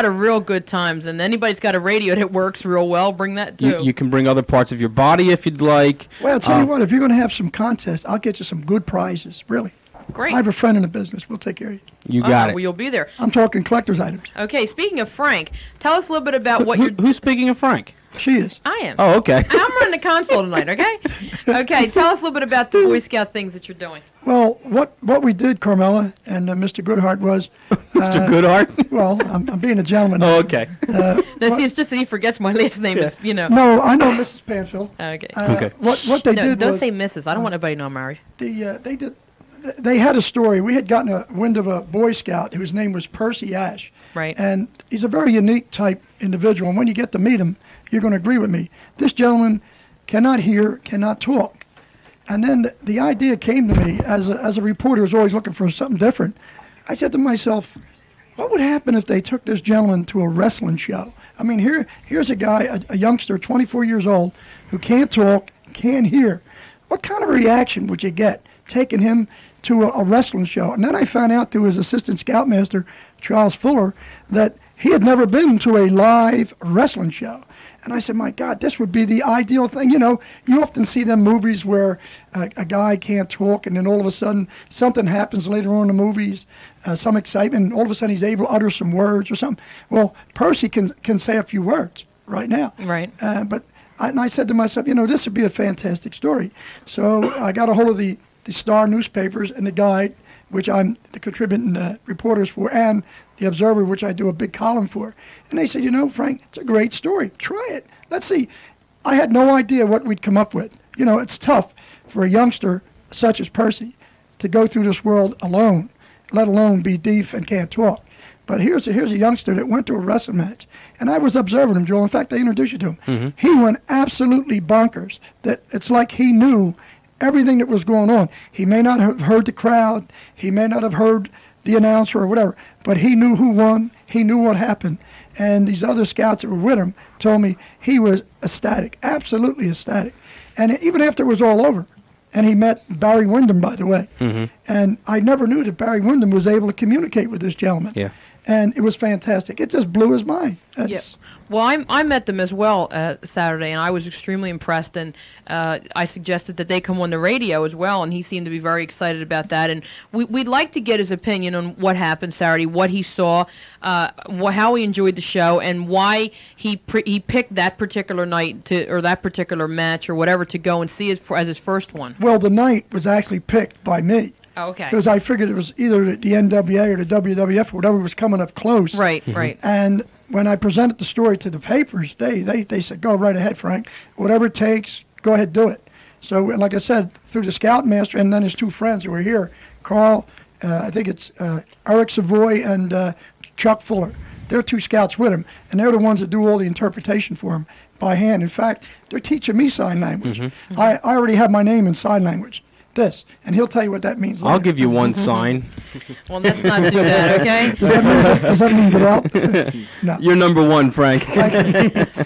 Speaker 2: of real good times. And anybody's got a radio that works real well, bring that too.
Speaker 3: You can bring other parts of your body if you'd like.
Speaker 15: Well, I'll tell you what, if you're going to have some contests, I'll get you some good prizes, really.
Speaker 2: Great.
Speaker 15: I have a friend in the business. We'll take care of you.
Speaker 3: You got it.
Speaker 2: Well, you'll be there.
Speaker 15: I'm talking collector's items.
Speaker 2: Okay, speaking of Frank, tell us a little bit about what you're...
Speaker 3: Who's speaking of Frank?
Speaker 15: She is.
Speaker 2: I am.
Speaker 3: Oh, okay.
Speaker 2: I'm running the console tonight, okay? Okay, tell us a little bit about the Boy Scout things that you're doing.
Speaker 15: Well, what we did, Carmela and Mr. Goodhart, was...
Speaker 3: Mr. Goodhart?
Speaker 15: Well, I'm being a gentleman.
Speaker 3: Oh, okay.
Speaker 2: See, it's just that he forgets my last name is,
Speaker 15: No, I know Mrs. Panfil.
Speaker 2: Okay.
Speaker 15: Okay. What they did
Speaker 2: don't
Speaker 15: was...
Speaker 2: say Mrs. I don't want anybody to know I'm married.
Speaker 15: They had a story. We had gotten a wind of a Boy Scout whose name was Percy Ash.
Speaker 2: Right.
Speaker 15: And he's a very unique type individual. And when you get to meet him, you're going to agree with me. This gentleman cannot hear, cannot talk. And then the idea came to me as a reporter who's always looking for something different. I said to myself, what would happen if they took this gentleman to a wrestling show? I mean, here's a guy, a youngster, 24 years old, who can't talk, can't hear. What kind of reaction would you get taking him to a wrestling show? And then I found out through his assistant scoutmaster, Charles Fuller, that he had never been to a live wrestling show. And I said, my God, this would be the ideal thing. You often see them movies where a guy can't talk, and then all of a sudden something happens later on in the movies, some excitement, and all of a sudden he's able to utter some words or something. Well, Percy can say a few words right now.
Speaker 2: Right.
Speaker 15: But I said to myself, this would be a fantastic story. So I got a hold of the Star newspapers and the Guide, which I'm the contributing reporters for, and the Observer, which I do a big column for. And they said, Frank, it's a great story. Try it. Let's see. I had no idea what we'd come up with. It's tough for a youngster such as Percy to go through this world alone, let alone be deaf and can't talk. But here's a youngster that went to a wrestling match, and I was observing him, Joel. In fact, I introduced you to him.
Speaker 3: Mm-hmm.
Speaker 15: He went absolutely bonkers. That it's like he knew everything that was going on. He may not have heard the crowd, he may not have heard the announcer or whatever, but he knew who won, he knew what happened. And these other scouts that were with him told me he was ecstatic, absolutely ecstatic. And even after it was all over, and he met Barry Windham, by the way, and I never knew that Barry Windham was able to communicate with this gentleman.
Speaker 3: Yeah.
Speaker 15: And it was fantastic. It just blew his mind.
Speaker 2: Yes. Well, I met them as well Saturday, and I was extremely impressed, and I suggested that they come on the radio as well, and he seemed to be very excited about that. And we'd like to get his opinion on what happened Saturday, what he saw, how he enjoyed the show, and why he picked that particular night or that particular match or whatever to go and see as his first one.
Speaker 15: Well, the night was actually picked by me.
Speaker 2: Oh, okay.
Speaker 15: Because I figured it was either the NWA or the WWF or whatever was coming up close.
Speaker 2: Right, right.
Speaker 15: And when I presented the story to the papers, they said, go right ahead, Frank. Whatever it takes, go ahead, do it. So, like I said, through the scoutmaster and then his two friends who were here, Carl, I think it's Eric Savoy and Chuck Fuller. They're two scouts with him, and they're the ones that do all the interpretation for him by hand. In fact, they're teaching me sign language. I already have my name in sign language. This, and he'll tell you what that means later.
Speaker 3: I'll give you one sign.
Speaker 2: Well, let's not do that, okay?
Speaker 15: Does that mean get out? No.
Speaker 3: You're number one, Frank.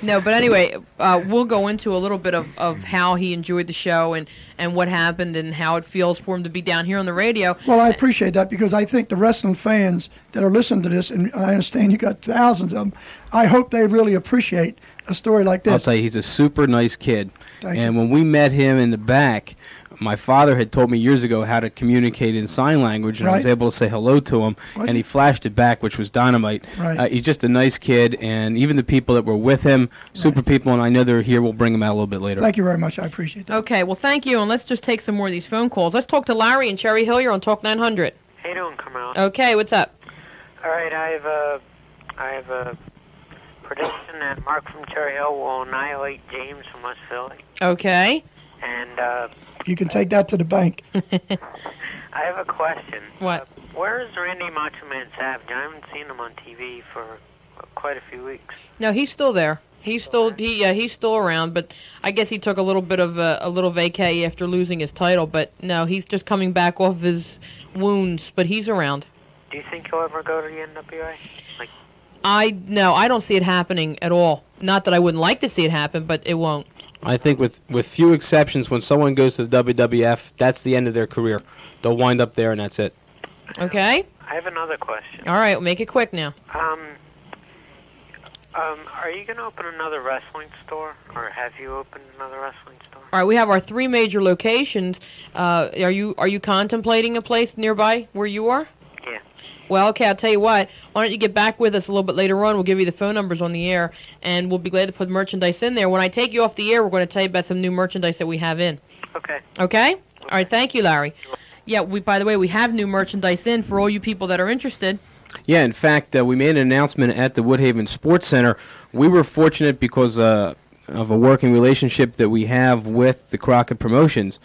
Speaker 2: No, but anyway, we'll go into a little bit of how he enjoyed the show and what happened and how it feels for him to be down here on the radio.
Speaker 15: Well, I appreciate that because I think the wrestling fans that are listening to this, and I understand you got thousands of them, I hope they really appreciate a story like this.
Speaker 3: I'll tell you, he's a super nice kid.
Speaker 15: Thank
Speaker 3: and
Speaker 15: you.
Speaker 3: when we met him in the back, my father had told me years ago how to communicate in sign language, and I was
Speaker 15: Right.
Speaker 3: able to say hello to him,
Speaker 15: Was
Speaker 3: and
Speaker 15: he?
Speaker 3: he flashed it back, which was dynamite.
Speaker 15: Right.
Speaker 3: He's just a nice kid, and even the people that were with him, super people, and I know they're here. We'll bring them out a little bit later.
Speaker 15: Thank you very much. I appreciate that.
Speaker 2: Okay, well, thank you, and let's just take some more of these phone calls. Let's talk to Larry in Cherry Hill. You're on Talk 900.
Speaker 16: How you doing, Carmela?
Speaker 2: Okay, what's up?
Speaker 16: All right, I have a prediction that Mark from Cherry Hill will annihilate James from West Philly.
Speaker 2: Okay.
Speaker 16: And
Speaker 15: You can take that to the bank.
Speaker 16: I have a question.
Speaker 2: What?
Speaker 16: Where is Randy Macho Man Savage? I haven't seen him on TV for quite a few weeks.
Speaker 2: No, he's still there. He's still around, but I guess he took a little bit of a little vacay after losing his title. But no, he's just coming back off his wounds. But he's around.
Speaker 16: Do you think he'll ever go to the NWA? Like,
Speaker 9: No, I don't see it happening at all. Not that I wouldn't like to see it happen, but it won't.
Speaker 3: I think with few exceptions, when someone goes to the WWF, that's the end of their career. They'll wind up there, and that's it.
Speaker 9: Okay.
Speaker 16: I have another question.
Speaker 9: All right, make it quick now.
Speaker 16: Are you going to open another wrestling store, or have you opened another wrestling store?
Speaker 9: All right, we have our 3 major locations. Are you contemplating a place nearby where you are?
Speaker 16: Yeah.
Speaker 9: Well, okay, I'll tell you what. Why don't you get back with us a little bit later on? We'll give you the phone numbers on the air, and we'll be glad to put merchandise in there. When I take you off the air, we're going to tell you about some new merchandise that we have in.
Speaker 16: Okay.
Speaker 9: Okay? All right, thank you, Larry. Yeah, by the way, we have new merchandise in for all you people that are interested.
Speaker 3: Yeah, in fact, we made an announcement at the Woodhaven Sports Center. We were fortunate because of a working relationship that we have with the Crockett Promotions.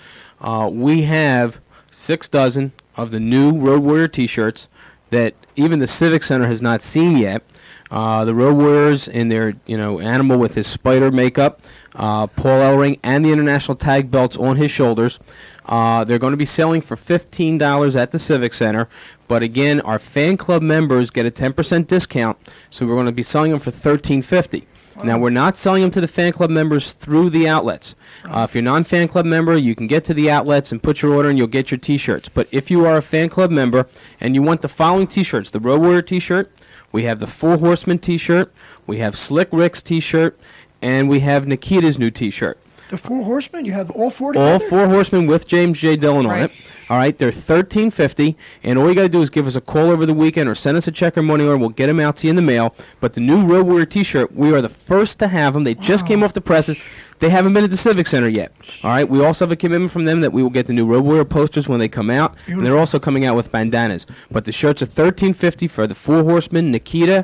Speaker 3: We have 6 dozen of the new Road Warrior T-shirts that even the Civic Center has not seen yet. The Road Warriors in their, animal with his spider makeup, Paul Ellering, and the international tag belts on his shoulders. They're going to be selling for $15 at the Civic Center. But again, our fan club members get a 10% discount, so we're going to be selling them for $13.50. Now, we're not selling them to the fan club members through the outlets. If you're a non-fan club member, you can get to the outlets and put your order and you'll get your T-shirts. But if you are a fan club member and you want the following T-shirts, the Road Warrior T-shirt, we have the Four Horsemen T-shirt, we have Slick Rick's T-shirt, and we have Nikita's new T-shirt.
Speaker 15: The 4 Horsemen? You have all 4
Speaker 3: All
Speaker 15: together?
Speaker 3: 4 Horsemen with James J. Dillon on it. All right, they're $13.50, and all you got to do is give us a call over the weekend or send us a check or money order, and we'll get them out to you in the mail. But the new Road Warrior T-shirt, we are the first to have them. They just came off the presses. They haven't been at the Civic Center yet. All right, we also have a commitment from them that we will get the new Road Warrior posters when they come out, and they're also coming out with bandanas. But the shirts are $13.50 for the 4 Horsemen, Nikita,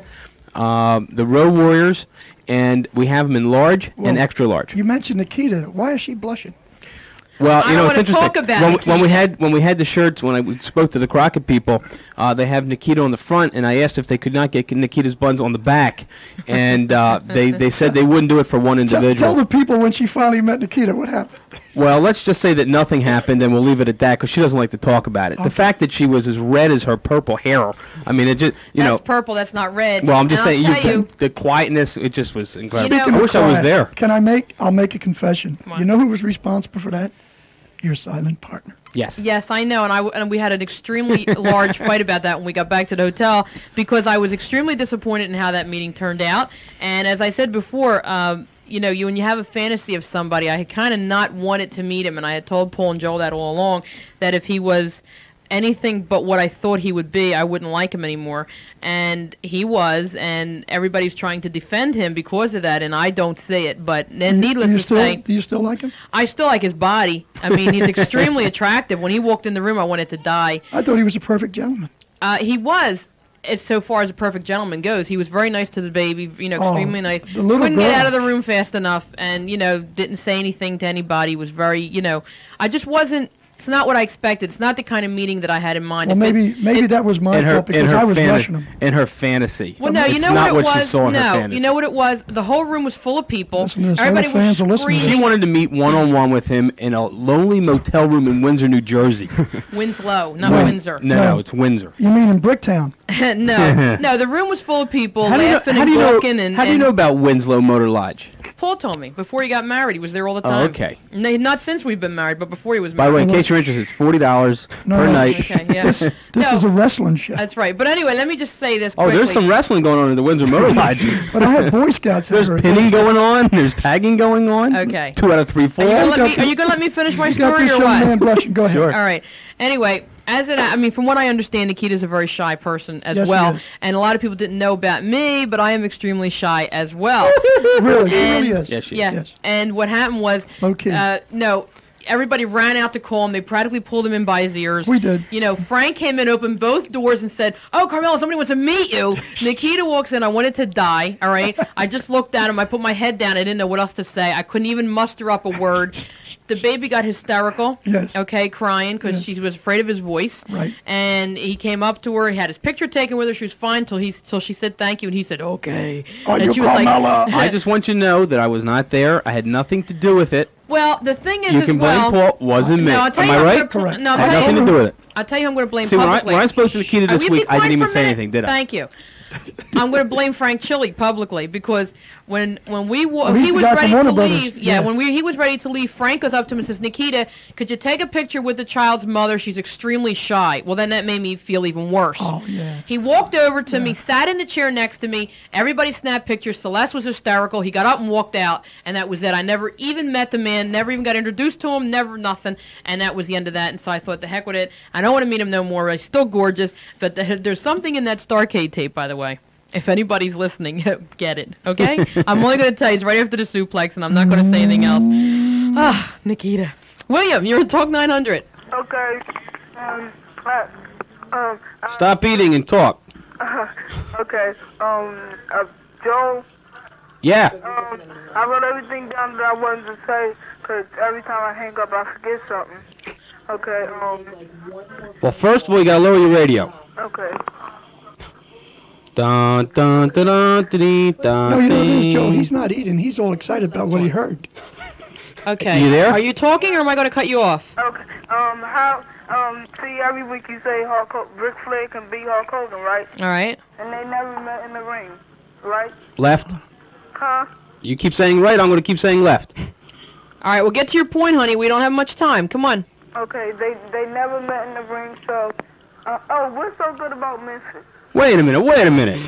Speaker 3: the Road Warriors, and we have them in large and extra large.
Speaker 15: You mentioned Nikita. Why is she blushing?
Speaker 3: Well,
Speaker 9: I don't
Speaker 3: it's
Speaker 9: wanna
Speaker 3: interesting.
Speaker 9: talk about
Speaker 3: when we had the shirts, we spoke to the Crockett people, they have Nikita on the front, and I asked if they could not get Nikita's buns on the back, and they said they wouldn't do it for one individual.
Speaker 15: Tell the people when she finally met Nikita what happened.
Speaker 3: Well, let's just say that nothing happened, and we'll leave it at that because she doesn't like to talk about it. Okay. The fact that she was as red as her purple hair, I mean, it just
Speaker 9: That's purple. That's not red.
Speaker 3: Well, I'm just
Speaker 9: and
Speaker 3: saying, the quietness, it just was incredible.
Speaker 15: Speaking
Speaker 3: I
Speaker 15: of
Speaker 3: wish I was
Speaker 15: quiet,
Speaker 3: there.
Speaker 15: I'll make a confession. You know who was responsible for that? Your silent partner.
Speaker 3: Yes.
Speaker 9: Yes, I know, and we had an extremely large fight about that when we got back to the hotel because I was extremely disappointed in how that meeting turned out. And as I said before, when you have a fantasy of somebody, I had kind of not wanted to meet him, and I had told Paul and Joel that all along, that if he was anything but what I thought he would be, I wouldn't like him anymore. And he was, and everybody's trying to defend him because of that, and I don't see it. But then, needless to say,
Speaker 15: do you still like him?
Speaker 9: I still like his body. I mean, he's extremely attractive. When he walked in the room, I wanted to die.
Speaker 15: I thought he was a perfect gentleman.
Speaker 9: He was. As so far as a perfect gentleman goes, he was very nice to the baby, extremely nice. Couldn't get out of the room fast enough, and, didn't say anything to anybody, was very, I just wasn't, it's not what I expected. It's not the kind of meeting that I had in mind.
Speaker 15: Well, maybe that was my fault because I was rushing him.
Speaker 3: In her fantasy.
Speaker 9: Well, no, you know what it was? No, you know what it was? The whole room was full of people. Everybody was screaming.
Speaker 3: She wanted to meet one-on-one with him in a lonely motel room in Windsor, New Jersey.
Speaker 9: Winslow, not Windsor.
Speaker 3: No, it's Windsor.
Speaker 15: You mean in Bricktown?
Speaker 9: No, the room was full of people laughing and talking.
Speaker 3: How do you know about Winslow Motor Lodge?
Speaker 9: Paul told me before he got married. He was there all the time.
Speaker 3: Oh, okay.
Speaker 9: Not since we've been married, but before he was married.
Speaker 3: By the way, in case you're interested, it's $40 per night.
Speaker 9: Okay, yeah.
Speaker 15: This is a wrestling show.
Speaker 9: That's right. But anyway, let me just say this
Speaker 3: quickly. Oh, there's some wrestling going on in the Windsor Motor Lodge.
Speaker 15: But I have Boy Scouts.
Speaker 3: There's pinning going on. There's tagging going on.
Speaker 9: Okay.
Speaker 3: 2 out of 3 falls.
Speaker 9: Are you going to let me finish my story or what?
Speaker 15: Man blushing. Go ahead.
Speaker 3: Sure.
Speaker 9: All right. Anyway, from what I understand, Nikita's a very shy person as
Speaker 15: Yes,
Speaker 9: well,
Speaker 15: he is.
Speaker 9: and a lot of people didn't know about me, but I am extremely shy as well.
Speaker 15: Really?
Speaker 9: And,
Speaker 15: He really is.
Speaker 3: Yes, she is.
Speaker 9: Yeah.
Speaker 15: Yes.
Speaker 9: And what happened was, everybody ran out to call him. They practically pulled him in by his ears.
Speaker 15: We did.
Speaker 9: Frank came in, opened both doors, and said, "Oh, Carmela, somebody wants to meet you." Nikita walks in. I wanted to die. All right. I just looked at him. I put my head down. I didn't know what else to say. I couldn't even muster up a word. The baby got hysterical.
Speaker 15: Yes.
Speaker 9: Okay, crying because she was afraid of his voice.
Speaker 15: Right.
Speaker 9: And he came up to her. He had his picture taken with her. She was fine till she said thank you, and he said okay. And she was
Speaker 15: Carmela?
Speaker 3: I just want you to know that I was not there. I had nothing to do with it.
Speaker 9: Well, the thing is,
Speaker 3: You can blame Paul. Wasn't me.
Speaker 9: No, I'll tell
Speaker 3: Am
Speaker 9: you
Speaker 3: I
Speaker 9: I'm
Speaker 3: right?
Speaker 9: gonna
Speaker 15: Correct.
Speaker 9: No,
Speaker 3: I had nothing to do with it.
Speaker 2: I'll tell you who I'm going to blame
Speaker 3: See,
Speaker 2: publicly.
Speaker 3: when I spoke to Nikita this week, I didn't even say anything, did I?
Speaker 2: Thank you. I'm going to blame Frank Chili publicly because when he was ready to leave, when he was ready to leave, Frank goes up to him and says, "Nikita, could you take a picture with the child's mother? She's extremely shy." Well, then that made me feel even worse.
Speaker 15: Oh, yeah.
Speaker 2: He walked over to me, sat in the chair next to me. Everybody snapped pictures. Celeste was hysterical. He got up and walked out, and that was it. I never even met the man, never even got introduced to him, never nothing, and that was the end of that. And so I thought, the heck with it. I don't want to meet him no more. He's still gorgeous, but there's something in that Starcade tape, by the way. If anybody's listening, get it, okay? I'm only going to tell you it's right after the suplex, and I'm not going to say anything else. Ah, Nikita. William, you're in Talk 900.
Speaker 8: Okay.
Speaker 3: Stop eating and talk.
Speaker 8: Okay. Joe.
Speaker 3: Yeah.
Speaker 8: I wrote everything down that I wanted to say, because every time I hang up, I forget something. Okay.
Speaker 3: Well, first of all, you got to lower your radio.
Speaker 8: Okay.
Speaker 3: Dun, dun, dun, dun, dun, dun,
Speaker 15: No, you know this, Joe. He's not eating. He's all excited about what he heard.
Speaker 2: Okay.
Speaker 3: You there?
Speaker 2: Are you talking, or am I going to cut you off?
Speaker 8: Okay. See, every week you say Ric Flair can beat Hulk Hogan, right?
Speaker 2: All right.
Speaker 8: And they never met in the ring, right?
Speaker 3: Left.
Speaker 8: Huh?
Speaker 3: You keep saying right, I'm going to keep saying left.
Speaker 2: All right, well, get to your point, honey. We don't have much time. Come on.
Speaker 8: Okay, they never met in the ring, so... what's so good about Memphis?
Speaker 3: Wait a minute.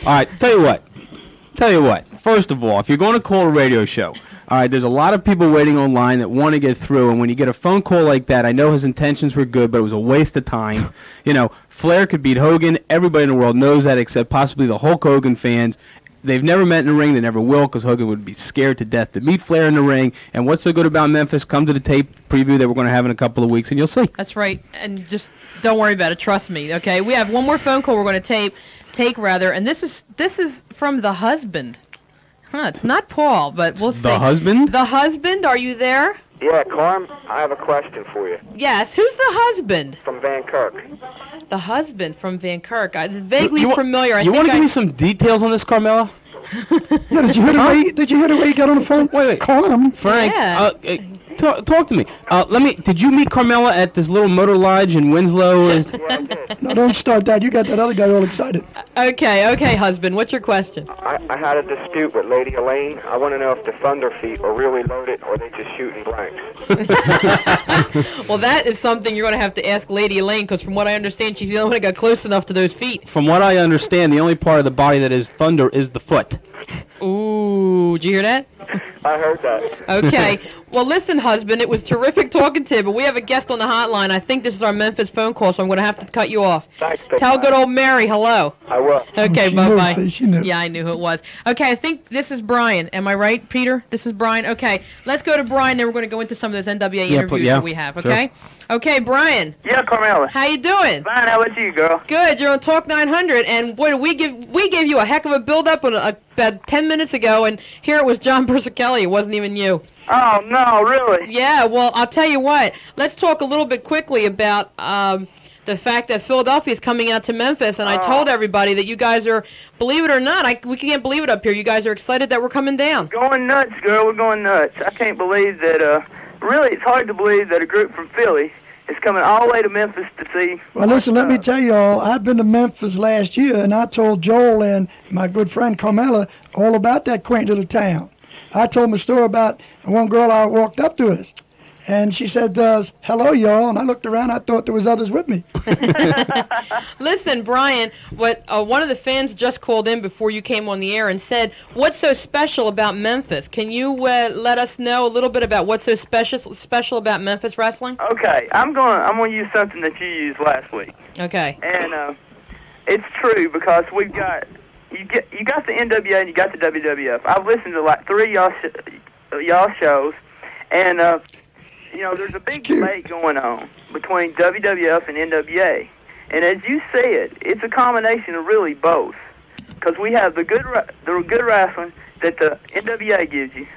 Speaker 3: All right, tell you what. First of all, if you're going to call a radio show, all right, there's a lot of people waiting online that want to get through, and when you get a phone call like that, I know his intentions were good, but it was a waste of time. You know, Flair could beat Hogan. Everybody in the world knows that except possibly the Hulk Hogan fans. They've never met in the ring. They never will, because Hogan would be scared to death to meet Flair in the ring. And what's so good about Memphis? Come to the tape preview that we're going to have in a couple of weeks, and you'll see.
Speaker 2: That's right. And just don't worry about it. Trust me. Okay. We have one more phone call we're going to take, and this is from the husband. It's not Paul, but we'll see.
Speaker 3: The husband?
Speaker 2: The husband. Are you there?
Speaker 17: Yeah, Carm, I have a question for you.
Speaker 2: Yes. Who's the husband?
Speaker 17: From Van Kirk.
Speaker 2: The husband from Van Kirk. It's vaguely familiar.
Speaker 3: You want to give me some details on this, Carmela?
Speaker 15: Yeah, did you hear the way he got on the phone?
Speaker 3: Wait.
Speaker 15: Carm.
Speaker 3: Frank,
Speaker 2: Yeah.
Speaker 3: talk to me. Did you meet Carmela at this little motor lodge in Winslow?
Speaker 17: Yeah, I did.
Speaker 15: No, don't start that. You got that other guy all excited.
Speaker 2: Okay, husband. What's your question?
Speaker 17: I had a dispute with Lady Elaine. I want to know if the Thunder feet are really loaded or they just shooting blanks.
Speaker 2: Well, that is something you're going to have to ask Lady Elaine, because from what I understand, she's the only one that got close enough to those feet.
Speaker 3: From what I understand, the only part of the body that is thunder is the foot.
Speaker 2: Ooh, did you hear that?
Speaker 17: I heard that.
Speaker 2: Okay. Well, listen, husband, it was terrific talking to you, but we have a guest on the hotline. I think this is our Memphis phone call, so I'm going to have to cut you off.
Speaker 17: Thanks,
Speaker 2: Tell good old Mary hello.
Speaker 17: I will.
Speaker 2: Okay,
Speaker 15: She
Speaker 2: bye-bye.
Speaker 15: knew, she knew.
Speaker 2: Yeah, I knew who it was. Okay, I think this is Brian. Am I right, Peter? This is Brian? Okay, let's go to Brian, then we're going to go into some of those NWA interviews that we have, okay?
Speaker 3: Sure.
Speaker 2: Okay, Brian.
Speaker 8: Yeah, Carmela.
Speaker 2: How you doing?
Speaker 8: Fine, how about you, girl?
Speaker 2: Good. You're on Talk 900, and boy, we gave you a heck of a build-up about 10 minutes ago, and here it was John Persicelli. It wasn't even you.
Speaker 8: Oh, no, really?
Speaker 2: Yeah, well, I'll tell you what. Let's talk a little bit quickly about the fact that Philadelphia is coming out to Memphis, and I told everybody that you guys are, believe it or not, we can't believe it up here. You guys are excited that we're coming down.
Speaker 8: Going nuts, girl. We're going nuts. I can't believe that, really, it's hard to believe that a group from Philly is coming all the way to Memphis to see.
Speaker 15: Well, listen, let me tell you all, I've been to Memphis last year, and I told Joel and my good friend Carmela all about that quaint little town. I told them a story about one girl I walked up to us, and she said, hello, y'all, and I looked around, I thought there was others with me.
Speaker 2: Listen, Brian, what one of the fans just called in before you came on the air and said, what's so special about Memphis? Can you let us know a little bit about what's so special about Memphis wrestling?
Speaker 8: Okay, I'm gonna use something that you used last week.
Speaker 2: Okay.
Speaker 8: And it's true, because we've got you got the NWA and you got the WWF. I've listened to like 3 of y'all shows, and there's a big debate going on between WWF and NWA. And as you said, it's a combination of really both, because we have the good wrestling that the NWA gives you,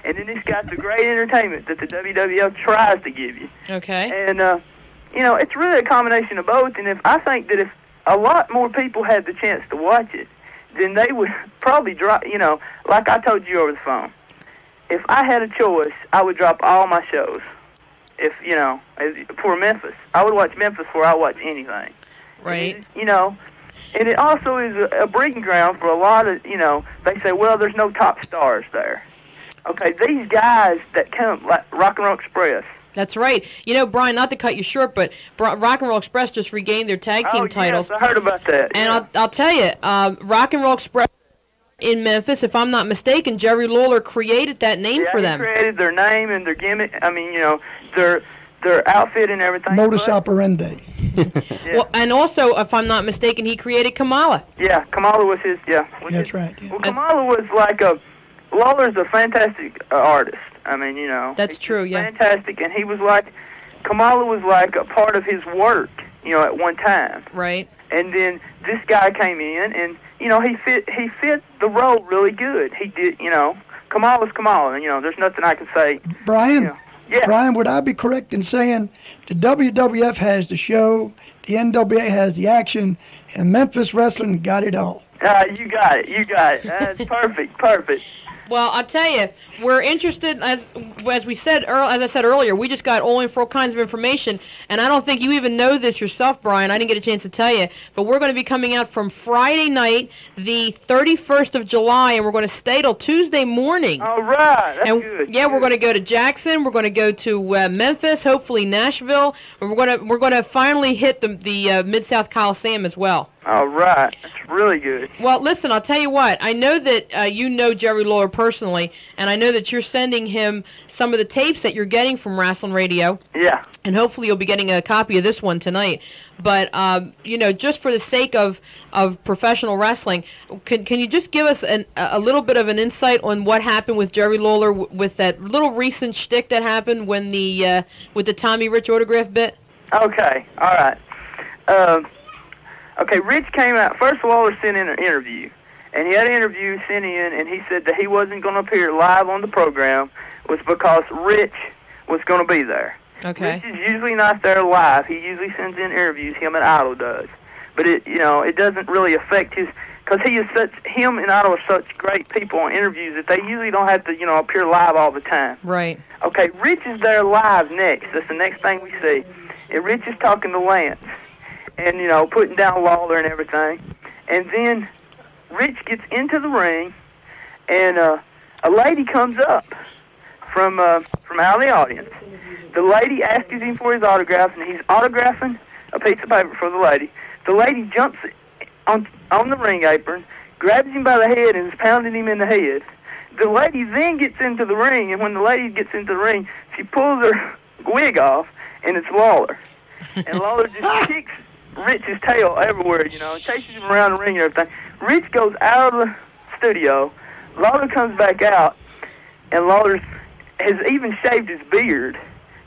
Speaker 8: and then it's got the great entertainment that the WWF tries to give you.
Speaker 2: Okay.
Speaker 8: And it's really a combination of both. And I think that if a lot more people had the chance to watch it, then they would probably drop. Like I told you over the phone, if I had a choice, I would drop all my shows if for Memphis. I would watch Memphis before I watch anything.
Speaker 9: Right.
Speaker 8: And it also is a breeding ground for a lot of, they say, well, there's no top stars there. Okay, these guys that come, like Rock and Roll Express.
Speaker 9: That's right. Brian, not to cut you short, but Rock and Roll Express just regained their tag team titles.
Speaker 8: Yes, I heard about that.
Speaker 9: And I'll tell you, Rock and Roll Express in Memphis, if I'm not mistaken, Jerry Lawler created that name for them.
Speaker 8: He created their name and their gimmick. I mean, their outfit and everything.
Speaker 15: Modus operandi.
Speaker 9: Well, and also, if I'm not mistaken, he created Kamala.
Speaker 8: Yeah, Kamala was his. Yeah,
Speaker 15: that's right. Yeah.
Speaker 8: Well, Kamala was like Lawler's a fantastic artist. I mean,
Speaker 9: That's true. Yeah.
Speaker 8: Fantastic, and he was like, Kamala was like a part of his work. At one time.
Speaker 9: Right.
Speaker 8: And then this guy came in, and he fit the role really good. He did. Kamala's Kamala. And there's nothing I can say.
Speaker 15: Brian.
Speaker 8: Yeah.
Speaker 15: Brian, would I be correct in saying the WWF has the show, the NWA has the action, and Memphis Wrestling got it all?
Speaker 8: You got it. That's perfect.
Speaker 9: Well, I'll tell you, we're interested, as we said, as I said earlier, we just got all kinds of information, and I don't think you even know this yourself, Brian. I didn't get a chance to tell you, but we're going to be coming out from Friday night, the 31st of July, and we're going to stay till Tuesday morning.
Speaker 8: All right, that's good.
Speaker 9: Yeah, we're going to go to Jackson, we're going to go to Memphis, hopefully Nashville, and we're going to finally hit the Mid-South Coliseum as well.
Speaker 8: All right. That's really good.
Speaker 9: Well, listen, I'll tell you what. I know that you know Jerry Lawler personally, and I know that you're sending him some of the tapes that you're getting from Rasslin Radio.
Speaker 8: Yeah.
Speaker 9: And hopefully you'll be getting a copy of this one tonight. But, just for the sake of professional wrestling, can you just give us a little bit of an insight on what happened with Jerry Lawler with that little recent shtick that happened when with the Tommy Rich autograph bit?
Speaker 8: Okay. All right. Okay, Rich came out. First, Lawler sent in an interview, and he had an interview sent in, and he said that he wasn't going to appear live on the program was because Rich was going to be there.
Speaker 9: Okay.
Speaker 8: Rich is usually not there live. He usually sends in interviews. Him and Idol does, but it doesn't really affect his because him and Idol are such great people on interviews that they usually don't have to appear live all the time.
Speaker 9: Right.
Speaker 8: Okay, Rich is there live next. That's the next thing we see, and Rich is talking to Lance. And, putting down Lawler and everything. And then Rich gets into the ring, and a lady comes up from out of the audience. The lady asks him for his autograph, and he's autographing a piece of paper for the lady. The lady jumps on the ring apron, grabs him by the head, and is pounding him in the head. The lady then gets into the ring, and when the lady gets into the ring, she pulls her wig off, and it's Lawler. And Lawler just kicks Rich's tail everywhere, chases him around the ring and everything. Rich goes out of the studio. Lawler comes back out, and Lawler has even shaved his beard.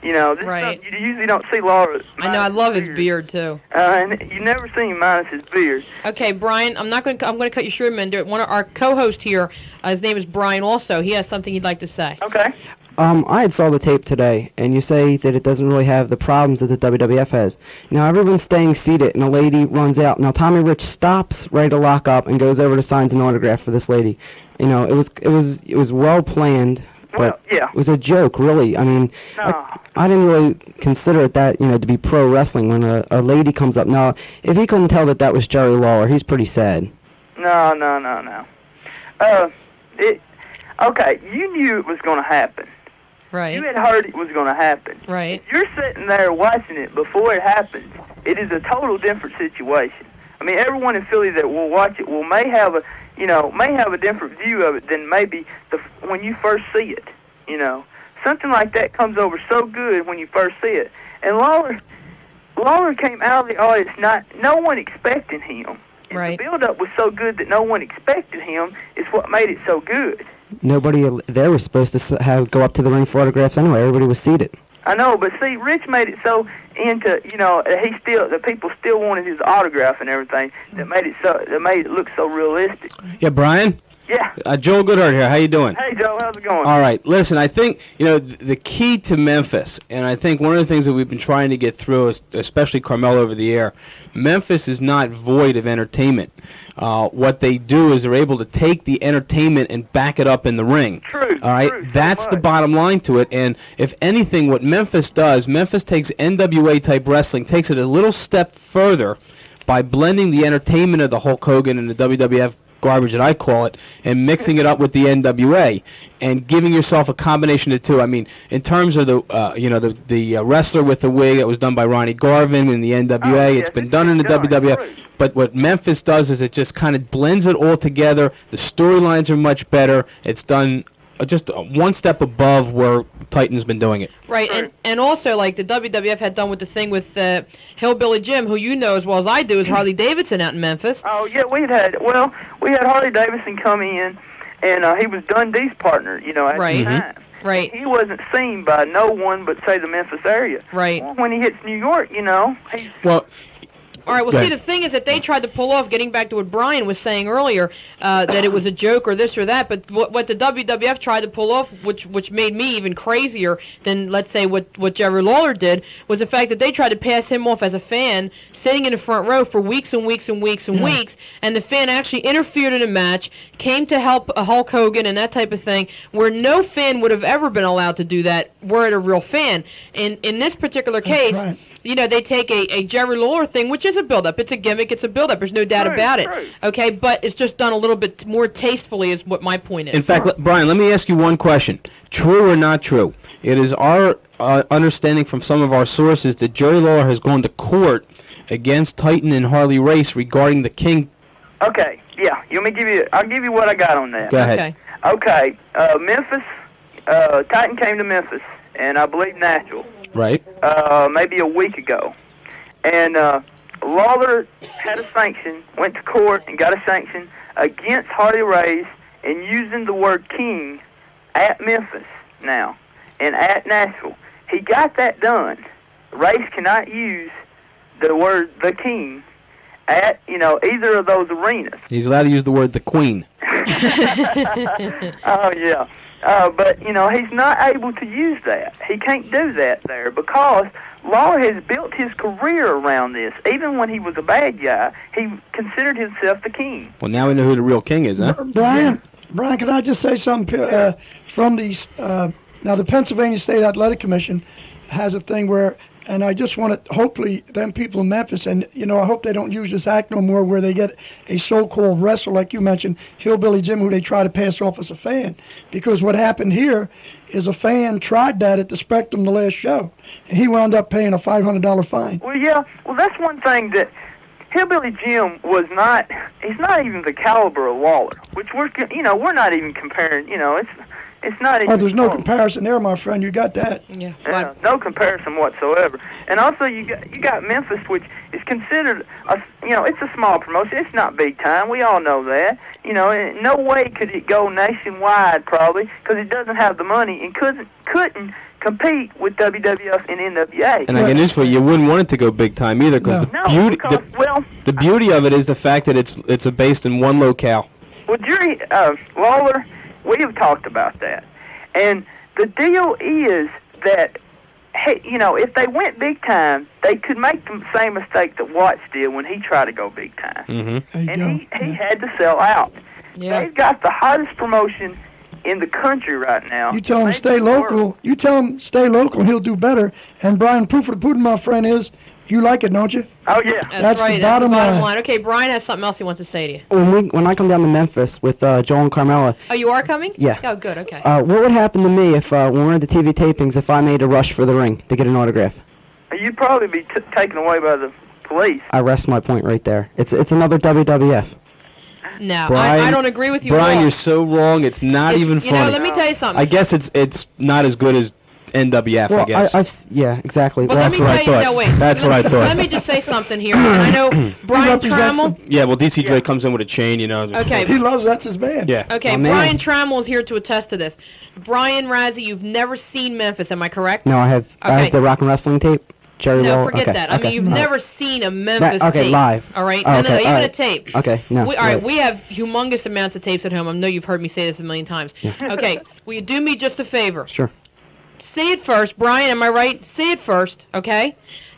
Speaker 9: Right.
Speaker 8: You usually don't see Lawler.
Speaker 9: I know. I love his beard too.
Speaker 8: And you never see him minus his beard.
Speaker 9: Okay, Brian. I'm going to cut you short a minute. One of our co-hosts here, his name is Brian. Also, he has something he'd like to say.
Speaker 8: Okay.
Speaker 4: I had saw the tape today, and you say that it doesn't really have the problems that the WWF has. Now, everyone's staying seated, and a lady runs out. Now, Tommy Rich stops ready to lock up and goes over to sign an autograph for this lady. It was well planned, but
Speaker 8: yeah.
Speaker 4: It was a joke, really. I mean,
Speaker 8: no.
Speaker 4: I didn't really consider it that, to be pro wrestling when a lady comes up. Now, if he couldn't tell that was Jerry Lawler, he's pretty sad.
Speaker 8: No. Okay, you knew it was going to happen.
Speaker 9: Right.
Speaker 8: You had heard it was going to happen.
Speaker 9: Right.
Speaker 8: If you're sitting there watching it before it happens, it is a total different situation. I mean, everyone in Philly that will watch it may have a different view of it than maybe when you first see it. Something like that comes over so good when you first see it. And Lawler came out of the audience, no one expecting him. And
Speaker 9: right.
Speaker 8: The build-up was so good that no one expected him. Is what made it so good.
Speaker 4: Nobody there was supposed to go up to the ring for autographs anyway. Everybody was seated.
Speaker 8: I know, but see, Rich made it so into, the people still wanted his autograph and everything that made it look so realistic.
Speaker 3: Yeah, Brian?
Speaker 8: Yeah.
Speaker 3: Joel Goodhart here. How you doing?
Speaker 8: Hey, Joe, how's it going?
Speaker 3: All right. Listen, I think, the key to Memphis, and I think one of the things that we've been trying to get through, especially Carmela over the air, Memphis is not void of entertainment. What they do is they're able to take the entertainment and back it up in the ring.
Speaker 8: True.
Speaker 3: All right?
Speaker 8: True,
Speaker 3: That's the bottom line to it. And if anything, what Memphis does, Memphis takes NWA-type wrestling, takes it a little step further by blending the entertainment of the Hulk Hogan and the WWF garbage that I call it, and mixing it up with the NWA, and giving yourself a combination of the two. I mean, in terms of the wrestler with the wig that was done by Ronnie Garvin in the NWA, it's been done in the WWF. But what Memphis does is it just kind of blends it all together. The storylines are much better. It's done just one step above where Titan's been doing it.
Speaker 2: Right, and also like the WWF had done with the thing with Hillbilly Jim, who you know as well as I do is Harley Davidson out in Memphis.
Speaker 8: Oh yeah, we had Harley Davidson come in, and he was Dundee's partner, at the time.
Speaker 2: Right.
Speaker 8: He wasn't seen by no one but say the Memphis area.
Speaker 2: Right.
Speaker 8: Well, when he hits New York, he's
Speaker 2: All right, well, see, the thing is that they tried to pull off, getting back to what Brian was saying earlier, that it was a joke or this or that, but what the WWF tried to pull off, which made me even crazier than, let's say, what Jerry Lawler did, was the fact that they tried to pass him off as a fan, sitting in the front row for weeks and weeks and weeks and weeks, and the fan actually interfered in a match, came to help Hulk Hogan and that type of thing, where no fan would have ever been allowed to do that were it a real fan. And in this particular case, they take a Jerry Lawler thing, which is a build-up. It's a gimmick. It's a build-up. There's no doubt about it. Okay, but it's just done a little bit more tastefully is what my point is.
Speaker 3: In fact, Brian, let me ask you one question. True or not true? It is our understanding from some of our sources that Jerry Lawler has gone to court against Titan and Harley Race regarding the King.
Speaker 8: Okay, yeah. I'll give you what I got on that.
Speaker 3: Go ahead.
Speaker 8: Okay, Memphis, Titan came to Memphis, and I believe Nashville.
Speaker 3: Right.
Speaker 8: Maybe a week ago. And Lawler had a sanction, went to court and got a sanction against Harley Race and using the word king at Memphis now and at Nashville. He got that done. Race cannot use the word the king at, either of those arenas.
Speaker 3: He's allowed to use the word the queen.
Speaker 8: Oh, yeah. But, he's not able to use that. He can't do that there because Lawler has built his career around this. Even when he was a bad guy, he considered himself the king.
Speaker 3: Well, now we know who the real king is, huh?
Speaker 15: Brian, could I just say something from these? Now, the Pennsylvania State Athletic Commission has a thing where, and I just want to, hopefully, them people in Memphis, and, I hope they don't use this act no more where they get a so-called wrestler, like you mentioned, Hillbilly Jim, who they try to pass off as a fan. Because what happened here is a fan tried that at the Spectrum the last show, and he wound up paying a $500 fine.
Speaker 8: Well, yeah. Well, that's one thing that Hillbilly Jim was not, he's not even the caliber of Lawler, which we're not even comparing, it's not even...
Speaker 15: Oh, there's no comparison there, my friend. You got that.
Speaker 8: Yeah, no comparison whatsoever. And also, you got Memphis, which is considered it's a small promotion. It's not big time. We all know that. In no way could it go nationwide, probably, because it doesn't have the money and couldn't compete with WWF and NWA.
Speaker 3: And I get news for you wouldn't want it to go big time either, because the beauty of it is the fact that it's based in one locale.
Speaker 8: Well, Jerry Lawler, we have talked about that. And the deal is that, if they went big time, they could make the same mistake that Watts did when he tried to go big time.
Speaker 3: Mm-hmm.
Speaker 8: And he had to sell out. Yeah. They've got the hottest promotion in the country right now.
Speaker 15: You tell him stay local. You tell him stay local, and he'll do better. And Brian, proof of the pudding, my friend, is you like it, don't you?
Speaker 8: Oh, yeah.
Speaker 15: That's
Speaker 2: right.
Speaker 15: The
Speaker 2: That's
Speaker 15: bottom
Speaker 2: line. Okay, Brian has something else he wants to say to you.
Speaker 4: When I come down to Memphis with Joel and Carmela.
Speaker 2: Oh, you are coming?
Speaker 4: Yeah.
Speaker 2: Oh, good. Okay.
Speaker 4: What would happen to me if when we're at the TV tapings if I made a rush for the ring to get an autograph?
Speaker 8: You'd probably be taken away by the police.
Speaker 4: I rest my point right there. It's another WWF.
Speaker 2: No,
Speaker 3: Brian,
Speaker 2: I don't agree with you
Speaker 3: Brian,
Speaker 2: at all.
Speaker 3: you're so wrong. It's not even funny.
Speaker 2: Let me tell you something.
Speaker 3: I guess it's not as good as NWF,
Speaker 4: well,
Speaker 3: I guess.
Speaker 4: Yeah, exactly.
Speaker 2: Well, let me tell you, no, wait.
Speaker 3: That's what I thought.
Speaker 2: Let me just say something here. And I know Brian Trammell.
Speaker 3: Yeah, well, DCJ comes in with a chain,
Speaker 2: Okay.
Speaker 15: He loves that's his man.
Speaker 3: Yeah.
Speaker 2: Okay, Brian Trammell is here to attest to this. Brian Razzie, you've never seen Memphis, am I correct?
Speaker 4: No, I have the Rock and Wrestling tape. Jerry
Speaker 2: No,
Speaker 4: Lawler?
Speaker 2: forget
Speaker 4: Okay,
Speaker 2: that. I mean,
Speaker 4: okay.
Speaker 2: you've never seen a Memphis
Speaker 4: okay,
Speaker 2: tape.
Speaker 4: live.
Speaker 2: All right?
Speaker 4: Oh,
Speaker 2: No,
Speaker 4: okay,
Speaker 2: even
Speaker 4: all
Speaker 2: a
Speaker 4: right.
Speaker 2: tape.
Speaker 4: Okay, no.
Speaker 2: All right,
Speaker 4: right.
Speaker 2: we have humongous amounts of tapes at home. I know you've heard me say this a million times. Okay, will you do me just a favor?
Speaker 4: Sure.
Speaker 2: See it first. Brian, am I right? See it first, okay?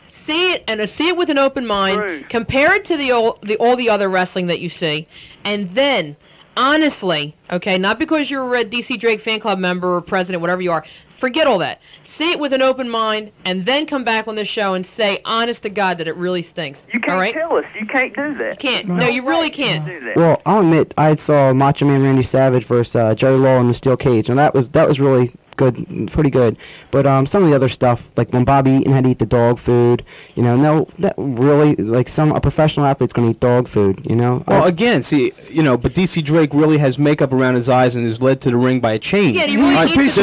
Speaker 2: See it, and see it with an open mind.
Speaker 8: True.
Speaker 2: Compare it to all the other wrestling that you see, and then, honestly, okay, not because you're a DC Drake fan club member or president, whatever you are, forget all that. See it with an open mind, and then come back on this show and say, honest to God, that it really stinks.
Speaker 8: You can't
Speaker 2: all right?
Speaker 8: tell us. You can't do that.
Speaker 2: You can't. No, you really can't.
Speaker 8: Do that.
Speaker 4: Well, I'll admit, I saw Macho Man Randy Savage versus Jerry Lawler in the steel cage, and that was really good, pretty good. But some of the other stuff, like when Bobby Eaton had to eat the dog food, that really, like a professional athlete's going to eat dog food,
Speaker 3: Well, again, see, but DC Drake really has makeup around his eyes and is led to the ring by a chain.
Speaker 2: Yeah, he really eats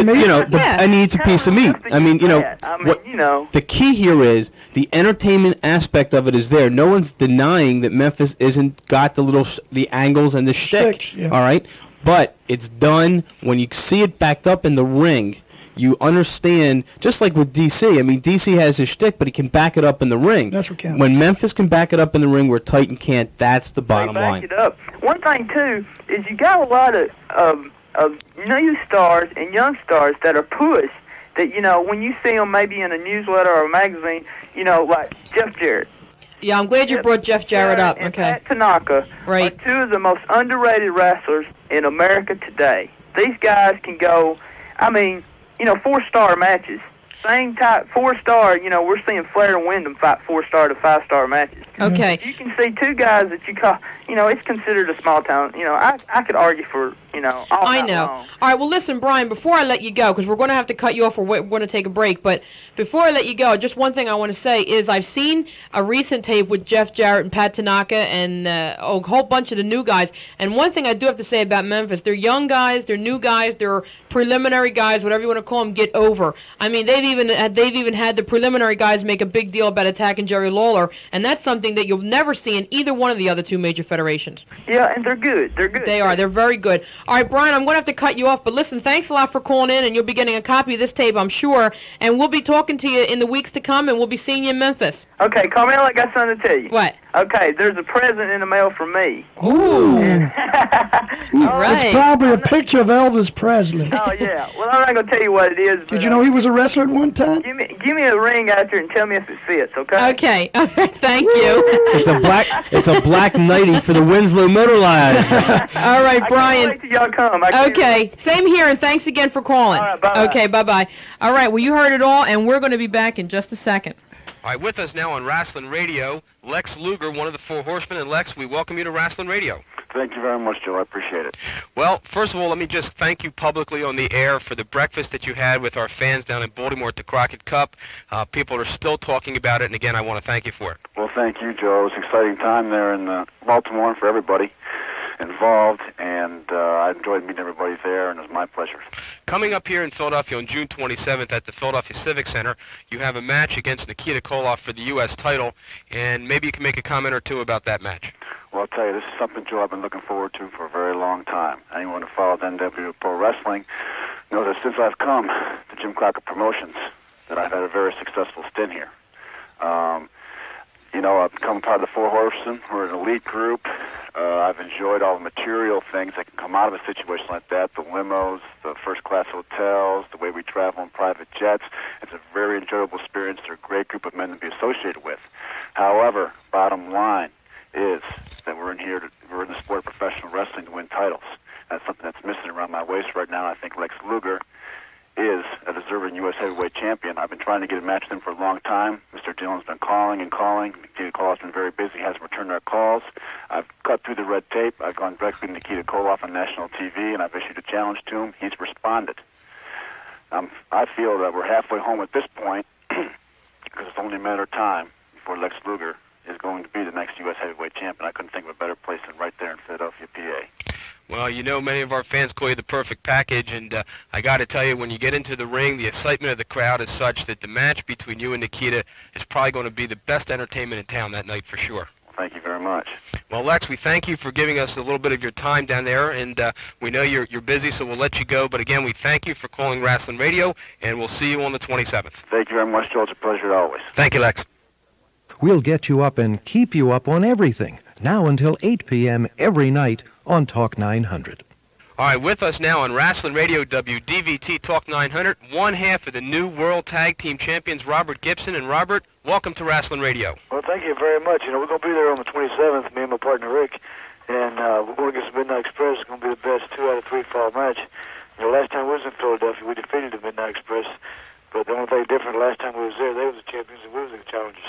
Speaker 3: and he eats a piece of meat. I mean, the key here is the entertainment aspect of it is there. No one's denying that Memphis isn't got the angles and the shtick.
Speaker 15: Yeah.
Speaker 3: All right, but it's done when you see it backed up in the ring. You understand, just like with DC. I mean, DC has his shtick, but he can back it up in the ring.
Speaker 15: That's what counts.
Speaker 3: When Memphis can back it up in the ring where Titan can't, that's the bottom
Speaker 8: Back
Speaker 3: line.
Speaker 8: it up. One thing too is you got a lot of new stars and young stars that are pushed. That when you see them maybe in a newsletter or a magazine, like Jeff Jarrett.
Speaker 2: Yeah, I'm glad you brought Jeff Jarrett up.
Speaker 8: And
Speaker 2: Okay.
Speaker 8: Pat Tanaka
Speaker 2: Right.
Speaker 8: are two of the most underrated wrestlers in America today. These guys can go, 4-star matches. Same type, 4-star, we're seeing Flair and Wyndham fight 4-star to 5-star matches.
Speaker 2: Okay.
Speaker 8: You can see two guys that you call, it's considered a small town. I could argue for, all
Speaker 2: I
Speaker 8: night
Speaker 2: know.
Speaker 8: long.
Speaker 2: All right, well, listen, Brian, before I let you go, because we're going to have to cut you off or we're going to take a break, but before I let you go, just one thing I want to say is I've seen a recent tape with Jeff Jarrett and Pat Tanaka and a whole bunch of the new guys, and one thing I do have to say about Memphis, they're young guys, they're new guys, they're preliminary guys, whatever you want to call them, get over. I mean, they've even had the preliminary guys make a big deal about attacking Jerry Lawler, and that's something that you'll never see in either one of the other two major federations.
Speaker 8: Yeah, and they're good. They're good.
Speaker 2: They are. They're very good. All right, Brian, I'm going to have to cut you off, but listen, thanks a lot for calling in, and you'll be getting a copy of this tape, I'm sure, and we'll be talking to you in the weeks to come, and we'll be seeing you in Memphis.
Speaker 8: Okay, Carmela, I got something to tell you.
Speaker 2: What?
Speaker 8: Okay, there's a present in the mail for me.
Speaker 15: Ooh.
Speaker 2: All right.
Speaker 15: It's probably a picture of Elvis Presley.
Speaker 8: Oh, yeah. Well, I'm not going to tell you what it is.
Speaker 15: Did you know he was a wrestler at one time?
Speaker 8: Give me a ring out there and tell me if it fits, okay?
Speaker 2: Okay. Okay, thank you.
Speaker 3: It's a black nightie for the Winslow Motor Line.
Speaker 2: All right, Brian.
Speaker 8: I can't wait till y'all come.
Speaker 2: Okay, same here, and thanks again for calling.
Speaker 8: All right, bye-bye.
Speaker 2: Okay, bye-bye. All right, well, you heard it all, and we're going to be back in just a second.
Speaker 18: All right, with us now on Rasslin Radio, Lex Luger, one of the Four Horsemen. And Lex, we welcome you to Rasslin Radio.
Speaker 19: Thank you very much, Joe. I appreciate it.
Speaker 18: Well, first of all, let me just thank you publicly on the air for the breakfast that you had with our fans down in Baltimore at the Crockett Cup. People are still talking about it, and again, I want to thank you for it.
Speaker 19: Well, thank you, Joe. It was an exciting time there in Baltimore and for everybody involved, and I enjoyed meeting everybody there, and it was my pleasure.
Speaker 18: Coming up here in Philadelphia on June 27th at the Philadelphia Civic Center, you have a match against Nikita Koloff for the U.S. title, and maybe you can make a comment or two about that match.
Speaker 19: Well, I'll tell you, this is something, Joe, I've been looking forward to for a very long time. Anyone who follows NW Pro Wrestling knows that since I've come to Jim Crockett Promotions, that I've had a very successful stint here. I've become part of the Four Horsemen. We're an elite group. I've enjoyed all the material things that can come out of a situation like that, the limos, the first-class hotels, the way we travel in private jets. It's a very enjoyable experience. They're a great group of men to be associated with. However, bottom line is that we're in the sport of professional wrestling to win titles. That's something that's missing around my waist right now. I think Lex Luger is a deserving U.S. heavyweight champion. I've been trying to get a match with him for a long time. Mr. Dillon's been calling and calling. Nikita Koloff's been very busy, hasn't returned our calls. I've cut through the red tape. I've gone directly to Nikita Koloff on national TV, and I've issued a challenge to him. He's responded. I feel that we're halfway home at this point because it's only a matter of time before Lex Luger is going to be the next U.S. heavyweight champion. I couldn't think of a better place than right there in Philadelphia, PA.
Speaker 18: Well, many of our fans call you the perfect package, and I got to tell you, when you get into the ring, the excitement of the crowd is such that the match between you and Nikita is probably going to be the best entertainment in town that night for sure.
Speaker 19: Well, Thank you very much.
Speaker 18: Well, Lex, we thank you for giving us a little bit of your time down there, and we know you're busy, so we'll let you go. But again, we thank you for calling Rasslin Radio, and we'll see you on the 27th.
Speaker 19: Thank you very much, Joe. It's a pleasure always.
Speaker 18: Thank you, Lex.
Speaker 20: We'll get you up and keep you up on everything, now until 8 p.m. every night on Talk 900.
Speaker 18: All right, with us now on Rasslin Radio WDVT Talk 900, one half of the new World Tag Team Champions, Robert Gibson. And Robert, welcome to Rasslin Radio.
Speaker 21: Well, thank you very much. You know, we're going to be there on the 27th, me and my partner Rick, and we're going to get some Midnight Express. It's going to be the best 2 out of 3 fall match. You know, last time we was in Philadelphia, we defeated the Midnight Express, but the only thing different, last time we was there, they were the champions and we was the challengers.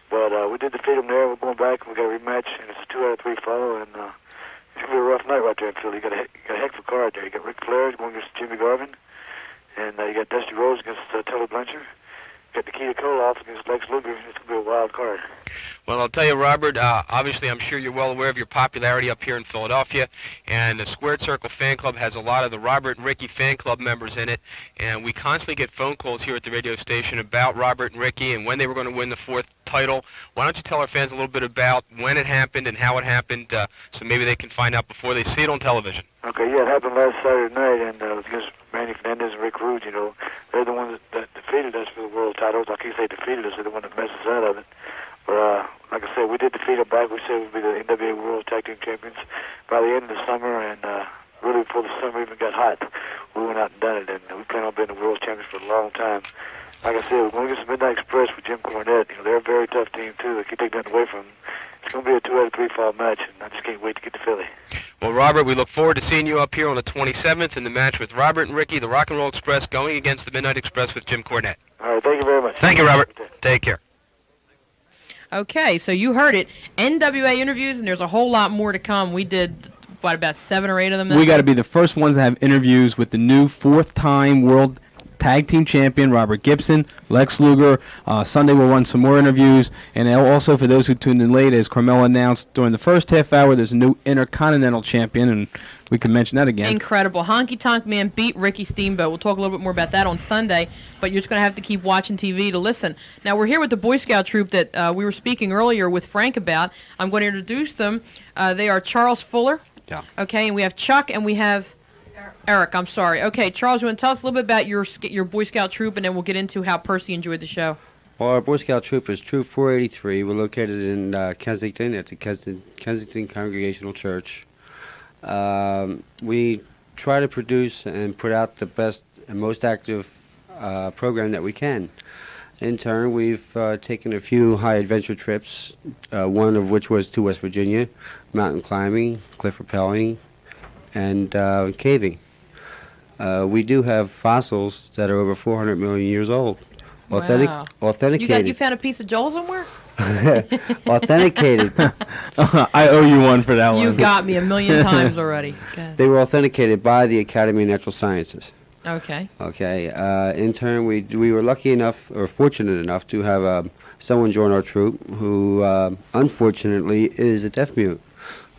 Speaker 21: But we did defeat them there. We're going back, and we got a rematch, and it's a 2 out of 3 fall, and it's going to be a rough night right there in Philly. You got a heck of a card there. You got Ric Flair going against Jimmy Garvin, and you got Dusty Rhodes against Tully Blanchard. You got Nikita Koloff against Lex Luger. It's going to be a wild card.
Speaker 18: Well, I'll tell you, Robert, obviously I'm sure you're well aware of your popularity up here in Philadelphia, and the Squared Circle Fan Club has a lot of the Robert and Ricky fan club members in it, and we constantly get phone calls here at the radio station about Robert and Ricky and when they were going to win the 4th title. Why don't you tell our fans a little bit about when it happened and how it happened, so maybe they can find out before they see it on television?
Speaker 21: Okay, yeah, it happened last Saturday night, and it was against Manny Fernandez and Rick Rude. You know, they're the ones that defeated us for the world titles. I can't say defeated us; they're the one that messed us out of it. But like I said, we did defeat them back. We said we'd be the NWA World Tag Team Champions by the end of the summer, and really before the summer even got hot, we went out and done it, and we plan on being the World Champions for a long time. Like I said, we're going to get some Midnight Express with Jim Cornette. You know, they're a very tough team too. They can't take nothing away from them. It's going to be a 2 out of 3 fall match, and I just can't wait to get to Philly.
Speaker 18: Well, Robert, we look forward to seeing you up here on the 27th in the match with Robert and Ricky, the Rock and Roll Express, going against the Midnight Express with Jim Cornette.
Speaker 21: All right, thank you very much.
Speaker 18: Thank you, Robert. Take care.
Speaker 2: Okay, so you heard it. NWA interviews, and there's a whole lot more to come. We did, what, about 7 or 8 of them?
Speaker 3: We got to be the first ones to have interviews with the new 4th-time World Tag Team Champion, Robert Gibson, Lex Luger. Sunday we'll run some more interviews. And also, for those who tuned in late, as Carmela announced during the first half hour, there's a new Intercontinental Champion, and we can mention that again.
Speaker 2: Incredible. Honky Tonk Man beat Ricky Steamboat. We'll talk a little bit more about that on Sunday, but you're just going to have to keep watching TV to listen. Now, we're here with the Boy Scout troop that we were speaking earlier with Frank about. I'm going to introduce them. They are Charles Fuller.
Speaker 22: Yeah.
Speaker 2: Okay, and we have Chuck, and we have Eric. I'm sorry. Okay, Charles, you want to tell us a little bit about your Boy Scout troop, and then we'll get into how Percy enjoyed the show.
Speaker 22: Well, our Boy Scout troop is Troop 483. We're located in Kensington at the Kensington Congregational Church. We try to produce and put out the best and most active program that we can. In turn, we've taken a few high adventure trips, one of which was to West Virginia, mountain climbing, cliff rappelling, and caving. We do have fossils that are over 400 million years old.
Speaker 2: Wow.
Speaker 22: Authenticated.
Speaker 2: You found a piece of Joel somewhere?
Speaker 22: Authenticated.
Speaker 3: I owe you one for that one.
Speaker 2: You got me a million times already.
Speaker 22: They were authenticated by the Academy of Natural Sciences.
Speaker 2: Okay.
Speaker 22: Okay. In turn, we were lucky enough, or fortunate enough, to have someone join our troop who, unfortunately, is a deaf mute,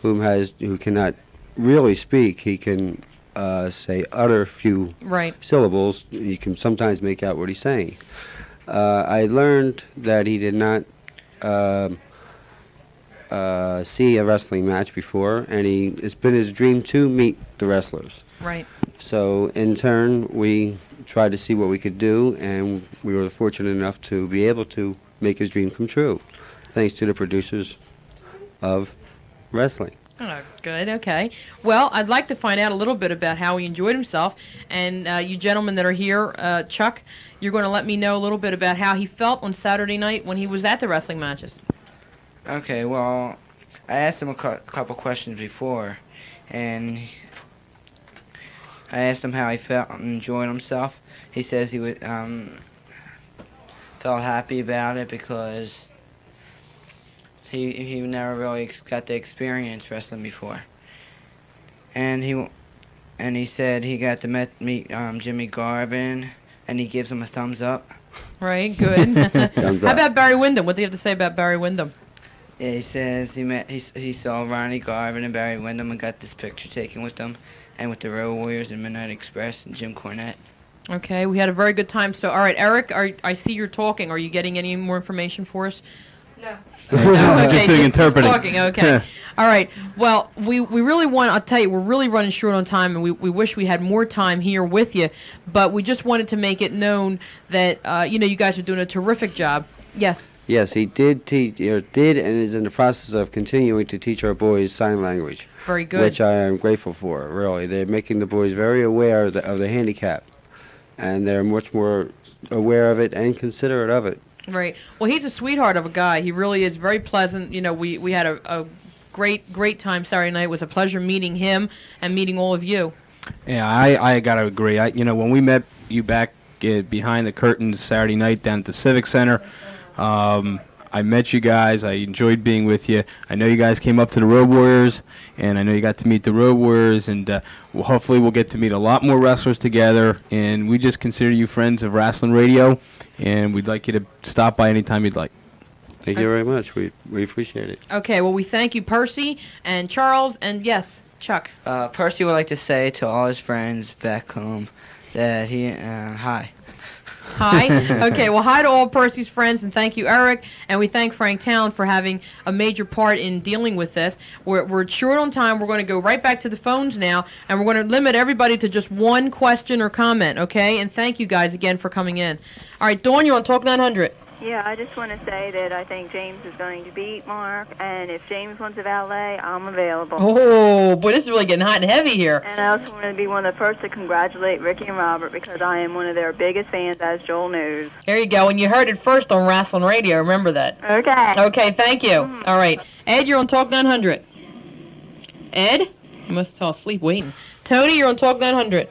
Speaker 22: who cannot really speak. He can utter few syllables. You can sometimes make out what he's saying. I learned that he did not see a wrestling match before, and it's been his dream to meet the wrestlers.
Speaker 2: Right.
Speaker 22: So, in turn, we tried to see what we could do, and we were fortunate enough to be able to make his dream come true, thanks to the producers of wrestling.
Speaker 2: Oh, good. Okay. Well, I'd like to find out a little bit about how he enjoyed himself. And you gentlemen that are here, Chuck, you're going to let me know a little bit about how he felt on Saturday night when he was at the wrestling matches.
Speaker 23: Okay, well, I asked him a couple questions before, and I asked him how he felt enjoying himself. He says he would felt happy about it because he never really got to experience wrestling before, and he said he got to meet Jimmy Garvin, and he gives him a thumbs up.
Speaker 2: Right, good.
Speaker 23: Thumbs
Speaker 2: How
Speaker 23: up.
Speaker 2: about Barry Windham? What do you have to say about Barry Windham?
Speaker 23: Yeah, he says he saw Ronnie Garvin and Barry Windham and got this picture taken with them, and with the Road Warriors and Midnight Express and Jim Cornette.
Speaker 2: Okay, we had a very good time. So, all right, Eric, I see you're talking. Are you getting any more information for us?
Speaker 3: Just doing interpreting.
Speaker 2: Talking, okay. All right. Well, we really want, I'll tell you, we're really running short on time, and we wish we had more time here with you, but we just wanted to make it known that, you guys are doing a terrific job. Yes.
Speaker 22: Yes, he did teach, did and is in the process of continuing to teach our boys sign language.
Speaker 2: Very good.
Speaker 22: Which I am grateful for, really. They're making the boys very aware of the handicap, and they're much more aware of it and considerate of it.
Speaker 2: Right. Well, he's a sweetheart of a guy. He really is very pleasant. We had a great time Saturday night. It was a pleasure meeting him and meeting all of you.
Speaker 3: Yeah, I got to agree. When we met you back behind the curtains Saturday night down at the Civic Center, I met you guys. I enjoyed being with you. I know you guys came up to the Road Warriors, and I know you got to meet the Road Warriors, and hopefully we'll get to meet a lot more wrestlers together, and we just consider you friends of Rasslin Radio, and we'd like you to stop by anytime you'd like.
Speaker 22: Thank you very much. We appreciate it.
Speaker 2: Okay, well, we thank you, Percy and Charles, and yes, Chuck.
Speaker 23: Percy would like to say to all his friends back home that hi.
Speaker 2: Hi. Okay, well, hi to all Percy's friends, and thank you, Eric, and we thank Frank Talon for having a major part in dealing with this. We're short on time. We're going to go right back to the phones now, and we're going to limit everybody to just one question or comment, okay? And thank you guys again for coming in. All right, Dawn, you're on Talk 900.
Speaker 1: Yeah, I just want to say that I think James is going to beat Mark, and if James wants a valet, I'm available.
Speaker 2: Oh, boy, this is really getting hot and heavy here.
Speaker 1: And I also want to be one of the first to congratulate Ricky and Robert because I am one of their biggest fans, as Joel knows.
Speaker 2: There you go, and you heard it first on Rasslin Radio. Remember that.
Speaker 1: Okay.
Speaker 2: Okay, thank you. All right. Ed, you're on Talk 900. Ed? You must fall asleep waiting. Tony, you're on Talk 900.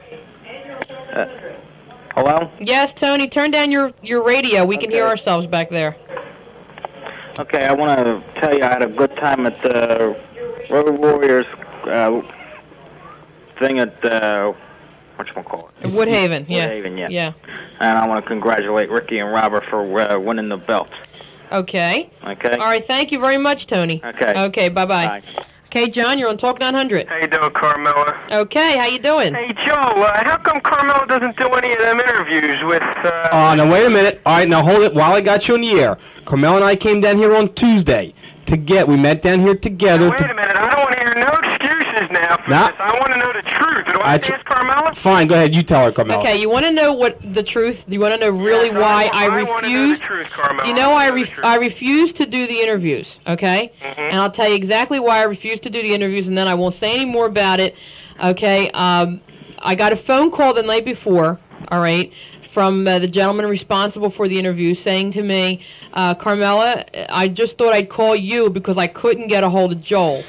Speaker 5: Hello?
Speaker 2: Yes, Tony, turn down your radio. We can hear ourselves back there.
Speaker 5: Okay, I want to tell you I had a good time at the Road Warriors thing at, whatchamacallit?
Speaker 2: Woodhaven, yeah.
Speaker 5: Woodhaven, yeah.
Speaker 2: Yeah.
Speaker 5: And I want to congratulate Ricky and Robert for winning the belt.
Speaker 2: Okay.
Speaker 5: Okay?
Speaker 2: All right, thank you very much, Tony.
Speaker 5: Okay.
Speaker 2: Okay, bye-bye.
Speaker 5: Bye.
Speaker 2: Okay, John, you're on Talk 900.
Speaker 7: How you doing, Carmela?
Speaker 2: Okay, how you doing?
Speaker 7: Hey, Joe, how come Carmela doesn't do any of them interviews with,
Speaker 3: Now wait a minute. All right, now hold it while I got you on the air. Carmel and I came down here on Tuesday we met down here together.
Speaker 7: Wait a minute, I don't want to hear no excuses now for this. I want to know the truth. Do I ask Carmela?
Speaker 3: Fine, go ahead. You tell her, Carmela.
Speaker 2: Okay, you want to know what the truth? You want to know really why I refused?
Speaker 7: I want to know the truth, Carmela.
Speaker 2: Do you know I refused to do the interviews, okay? And I'll tell you exactly why I refused to do the interviews, and then I won't say any more about it, okay? I got a phone call the night before, all right, from the gentleman responsible for the interview saying to me, Carmela, I just thought I'd call you because I couldn't get a hold of Joel.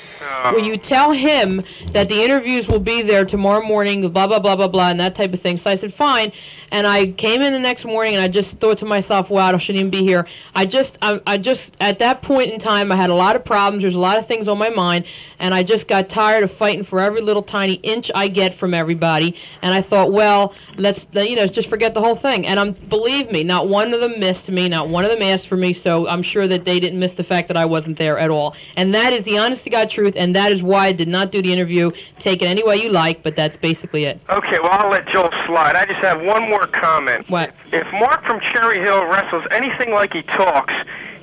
Speaker 2: When you tell him that the interviews will be there tomorrow morning, blah, blah, blah, blah, blah, and that type of thing. So I said, fine. And I came in the next morning, and I just thought to myself, wow, I shouldn't even be here. I just, at that point in time, I had a lot of problems. There's a lot of things on my mind, and I just got tired of fighting for every little tiny inch I get from everybody. And I thought, well, let's just forget the whole thing. And believe me, not one of them missed me, not one of them asked for me, so I'm sure that they didn't miss the fact that I wasn't there at all. And that is the honest-to-God truth, and that is why I did not do the interview. Take it any way you like, but that's basically it.
Speaker 7: Okay, well, I'll let Joel slide. I just have one more comment.
Speaker 2: What?
Speaker 7: If Mark from Cherry Hill wrestles anything like he talks,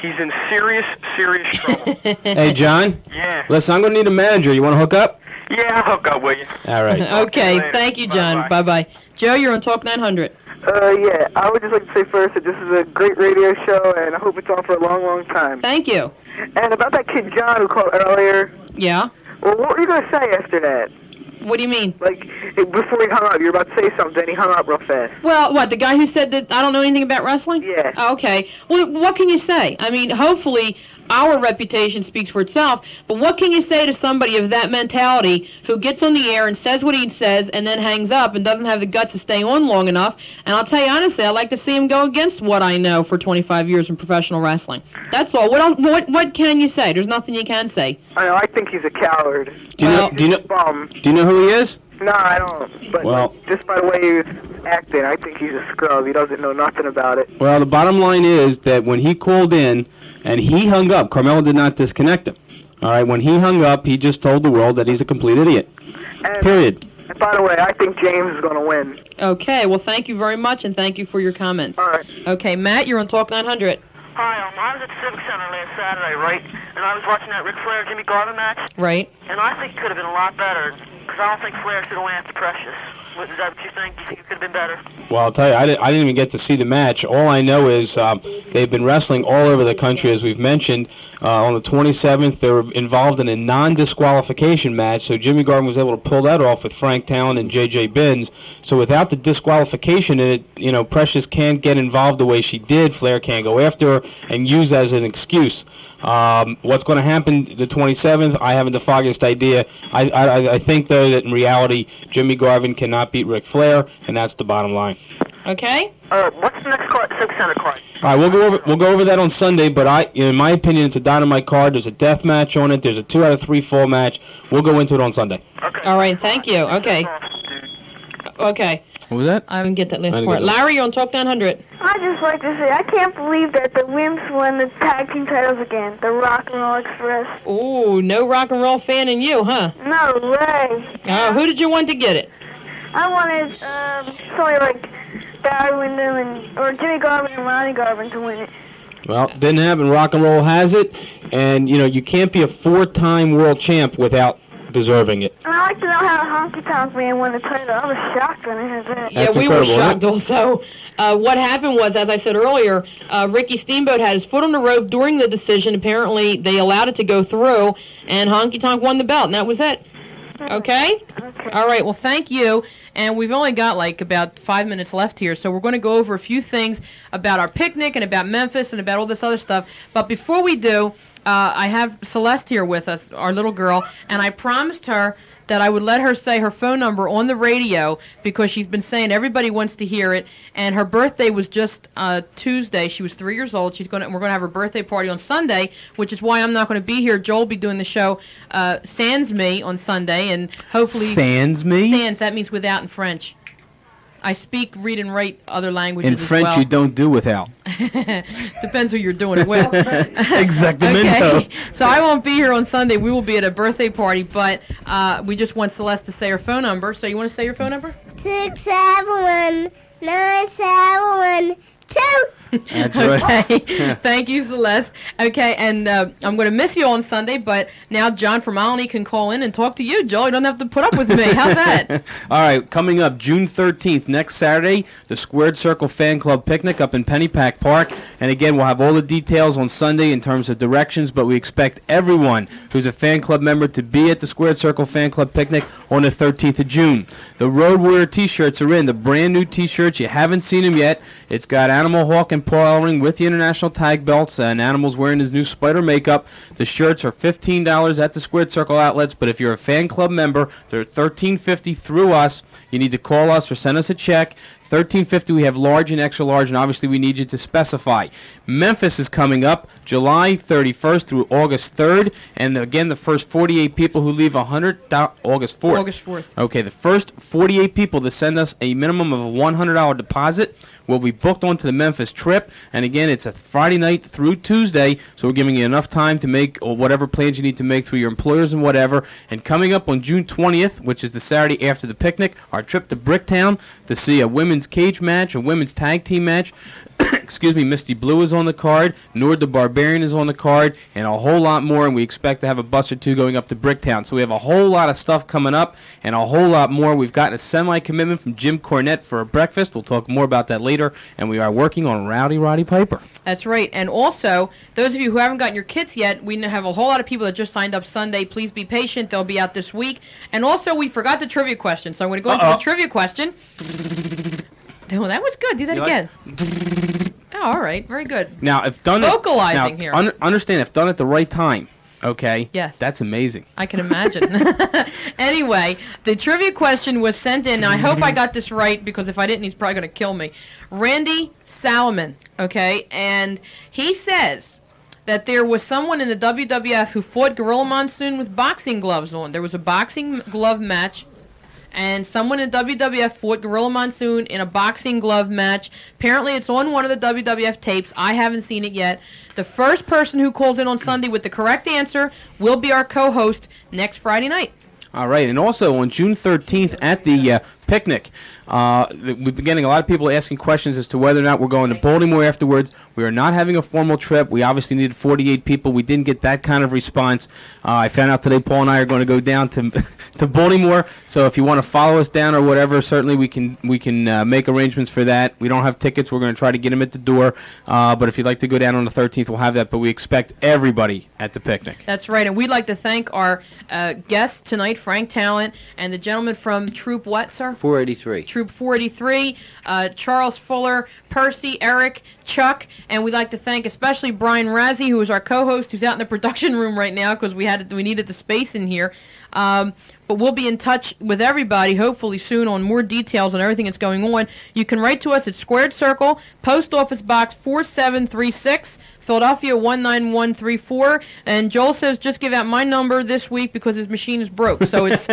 Speaker 7: he's in serious, serious trouble.
Speaker 3: Hey, John?
Speaker 7: Yeah.
Speaker 3: Listen, I'm going to need a manager. You want to hook up?
Speaker 7: Yeah, I'll hook up with you.
Speaker 3: All right.
Speaker 2: Okay, thank you, John. Bye-bye. Joe, you're on Talk 900.
Speaker 24: Yeah, I would just like to say first that this is a great radio show, and I hope it's on for a long, long time.
Speaker 2: Thank you.
Speaker 24: And about that kid John who called earlier.
Speaker 2: Yeah?
Speaker 24: Well, what were you going to say after that?
Speaker 2: What do you mean?
Speaker 24: Like, before he hung up, you were about to say something, and he hung up real fast.
Speaker 2: Well, what, the guy who said that I don't know anything about wrestling?
Speaker 24: Yeah.
Speaker 2: Oh, okay. Well, what can you say? I mean, hopefully our reputation speaks for itself, but what can you say to somebody of that mentality who gets on the air and says what he says and then hangs up and doesn't have the guts to stay on long enough? And I'll tell you honestly, I'd like to see him go against what I know for 25 years in professional wrestling. That's all. What can you say? There's nothing you can say.
Speaker 24: I think he's a coward.
Speaker 3: Do you know who he is?
Speaker 24: No, I don't. But just by the way he was acting, I think he's a scrub. He doesn't know nothing about it.
Speaker 3: Well, the bottom line is that when he called in and he hung up, Carmela did not disconnect him. All right, when he hung up, he just told the world that he's a complete idiot. Period.
Speaker 24: And by the way, I think James is going to win.
Speaker 2: Okay, well, thank you very much, and thank you for your comments.
Speaker 24: All right.
Speaker 2: Okay, Matt, you're on Talk 900.
Speaker 14: Hi, I was at the Civic Center last Saturday, right? And I was watching that Ric Flair-Jimmy Garvin match.
Speaker 9: Right.
Speaker 14: And I think it could have been a lot better, because I don't think Flair should have went after Precious. Is that what you think? Do you think it could have been better?
Speaker 3: Well, I'll tell you, I didn't even get to see the match. All I know is they've been wrestling all over the country, as we've mentioned. On the 27th, they were involved in a non-disqualification match, so Jimmy Garvin was able to pull that off with Frank Talon and J.J. Binns. So without the disqualification in it, Precious can't get involved the way she did. Flair can't go after her and use that as an excuse. What's going to happen the 27th, I haven't the foggiest idea. I think, though, that in reality, Jimmy Garvin cannot beat Ric Flair, and that's the bottom line.
Speaker 9: Okay.
Speaker 14: What's the next card, Civic Center card?
Speaker 3: All right, we'll go over that on Sunday, but in my opinion, it's a dynamite card. There's a death match on it. There's a 2 out of 3 fall match. We'll go into it on Sunday.
Speaker 14: Okay.
Speaker 9: All right, thank you. Okay. Okay.
Speaker 3: What was that?
Speaker 9: I didn't get that last
Speaker 3: I didn't
Speaker 9: part.
Speaker 3: get that.
Speaker 9: Larry, you're on Talk 900.
Speaker 10: I'd just like to say, I can't believe that the Wimps won the tag team titles again, the Rock and Roll Express.
Speaker 9: Ooh, no rock and roll fan in you, huh?
Speaker 10: No way.
Speaker 9: Who did you want to get it?
Speaker 10: I wanted somebody like Barry Windham or Jimmy Garvin and Ronnie Garvin to win it.
Speaker 3: Well, didn't happen. Rock and Roll has it, and you can't be a 4-time world champ without deserving it.
Speaker 10: And I'd like to know how Honky Tonk Man won the title. I was shocked when I heard that.
Speaker 9: Yeah, we were shocked also. What happened was, as I said earlier, Ricky Steamboat had his foot on the rope during the decision. Apparently, they allowed it to go through, and Honky Tonk won the belt, and that was it. Okay? Okay. All right, well, thank you. And we've only got, about 5 minutes left here, so we're going to go over a few things about our picnic and about Memphis and about all this other stuff. But before we do, I have Celeste here with us, our little girl, and I promised her that I would let her say her phone number on the radio because she's been saying everybody wants to hear it. And her birthday was just Tuesday. She was 3 years old. We're going to have her birthday party on Sunday, which is why I'm not going to be here. Joel will be doing the show Sans Me on Sunday, and hopefully
Speaker 3: Sans Me?
Speaker 9: Sans, that means without in French. I speak, read, and write other languages
Speaker 3: In French,
Speaker 9: as well.
Speaker 3: you don't do without.
Speaker 9: Depends who you're doing it with.
Speaker 3: Exactamento.
Speaker 9: Okay. So I won't be here on Sunday. We will be at a birthday party, but we just want Celeste to say her phone number. So you want to say your phone number?
Speaker 10: 671-971-2.
Speaker 3: That's right.
Speaker 9: Okay. Thank you, Celeste. Okay, and I'm going to miss you on Sunday, but now John from Olney can call in and talk to you, Joel. You don't have to put up with me. How's that?
Speaker 3: All right, coming up June 13th, next Saturday, the Squared Circle Fan Club Picnic up in Pennypack Park. And again, we'll have all the details on Sunday in terms of directions, but we expect everyone who's a fan club member to be at the Squared Circle Fan Club Picnic on the 13th of June. The Road Warrior T-shirts are in, the brand new T-shirts. You haven't seen them yet. It's got Animal Hawk and Paul Ellering with the international tag belts, and Animal's wearing his new spider makeup. The shirts are $15 at the Squared Circle outlets, but if you're a fan club member, they're $13.50 through us. You need to call us or send us a check. $13.50, we have large and extra large, and obviously we need you to specify. Memphis is coming up July 31st through August 3rd, and again, the first 48 people who leave August 4th.
Speaker 9: August 4th.
Speaker 3: Okay, the first 48 people to send us a minimum of a $100 deposit will be booked onto the Memphis trip, and again, it's a Friday night through Tuesday, so we're giving you enough time to make or whatever plans you need to make through your employers and whatever. And coming up on June 20th, which is the Saturday after the picnic, our trip to Bricktown to see a women's cage match, a women's tag team match. Excuse me, Misty Blue is on the card, Nord the Barbarian is on the card, and a whole lot more, and we expect to have a bus or two going up to Bricktown. So we have a whole lot of stuff coming up, and a whole lot more. We've gotten a semi-commitment from Jim Cornette for a breakfast. We'll talk more about that later, and we are working on Rowdy Roddy Piper.
Speaker 9: That's right. And also, those of you who haven't gotten your kits yet, we have a whole lot of people that just signed up Sunday. Please be patient. They'll be out this week. And also, we forgot the trivia question, so I'm going to go into the trivia question. Oh, that was good. Do that again. Oh, all right. Very good.
Speaker 3: Now, if done
Speaker 9: vocalizing here.
Speaker 3: Understand, if done at the right time, okay?
Speaker 9: Yes.
Speaker 3: That's amazing.
Speaker 9: I can imagine. Anyway, the trivia question was sent in. Now, I hope I got this right, because if I didn't, he's probably going to kill me. Randy Salomon, okay? And he says that there was someone in the WWF who fought Gorilla Monsoon with boxing gloves on. There was a boxing glove match, and someone in WWF fought Gorilla Monsoon in a boxing glove match. Apparently, it's on one of the WWF tapes. I haven't seen it yet. The first person who calls in on Sunday with the correct answer will be our co-host next Friday night.
Speaker 3: All right, and also on June 13th at the picnic. We've been getting a lot of people asking questions as to whether or not we're going to Baltimore afterwards. We are not having a formal trip. We obviously needed 48 people. We didn't get that kind of response. I found out today Paul and I are going to go down to Baltimore. So if you want to follow us down or whatever, certainly we can make arrangements for that. We don't have tickets. We're going to try to get them at the door. But if you'd like to go down on the 13th, we'll have that. But we expect everybody at the picnic.
Speaker 9: That's right, and we'd like to thank our guests tonight, Frank Talent, and the gentleman from Troop what, sir?
Speaker 22: 483.
Speaker 9: Troop 483, Charles Fuller, Percy, Eric, Chuck, and we'd like to thank especially Brian Razzie, who is our co-host, who's out in the production room right now because we needed the space in here. But we'll be in touch with everybody, hopefully soon, on more details on everything that's going on. You can write to us at Squared Circle, Post Office Box 4736, Philadelphia 19134. And Joel says just give out my number this week because his machine is broke. So it's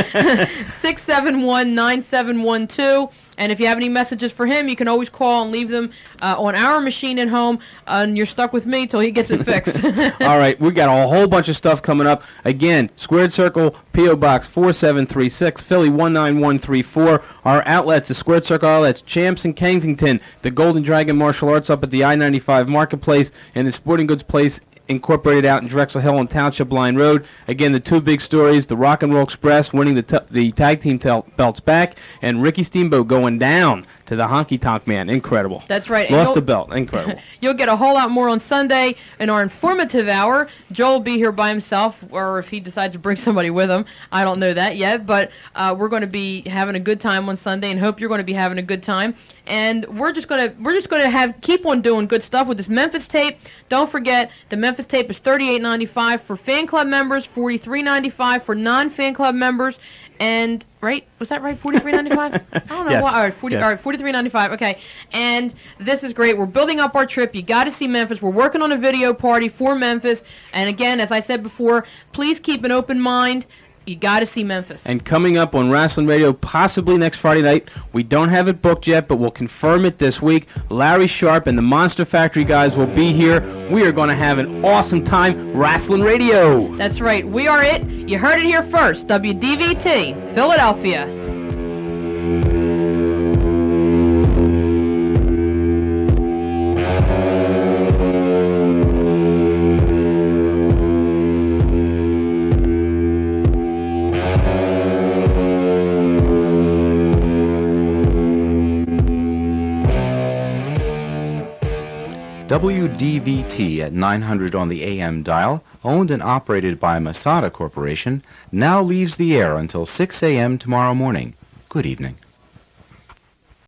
Speaker 9: 671-9712. And if you have any messages for him, you can always call and leave them on our machine at home, and you're stuck with me till he gets it fixed.
Speaker 3: All right, we got a whole bunch of stuff coming up. Again, Squared Circle, P.O. Box 4736, Philly 19134. Our outlets, the Squared Circle outlets, Champs in Kensington, the Golden Dragon Martial Arts up at the I-95 Marketplace, and the Sporting Goods Place Incorporated out in Drexel Hill on Township Line Road. Again, the two big stories, the Rock and Roll Express winning the tag team belts back, and Ricky Steamboat going down to the Honky Tonk Man. Incredible.
Speaker 9: That's right.
Speaker 3: Lost the belt. Incredible.
Speaker 9: You'll get a whole lot more on Sunday in our informative hour. Joel will be here by himself, or if he decides to bring somebody with him. I don't know that yet, but we're going to be having a good time on Sunday, and hope you're going to be having a good time. And we're just gonna keep on doing good stuff with this Memphis tape. Don't forget, the Memphis tape is $38.95 for fan club members, $43.95 for non-fan club members, and was that right? $43.95? I don't know
Speaker 3: yes.
Speaker 9: why. All right, $43.95. Okay, and this is great. We're building up our trip. You got to see Memphis. We're working on a video party for Memphis, and again, as I said before, please keep an open mind. You got to see Memphis.
Speaker 3: And coming up on Rasslin Radio, possibly next Friday night. We don't have it booked yet, but we'll confirm it this week. Larry Sharp and the Monster Factory guys will be here. We are going to have an awesome time. Rasslin Radio.
Speaker 9: That's right. We are it. You heard it here first. WDVT, Philadelphia.
Speaker 6: WDVT at 900 on the AM dial, owned and operated by Masada Corporation, now leaves the air until 6 a.m. tomorrow morning. Good evening.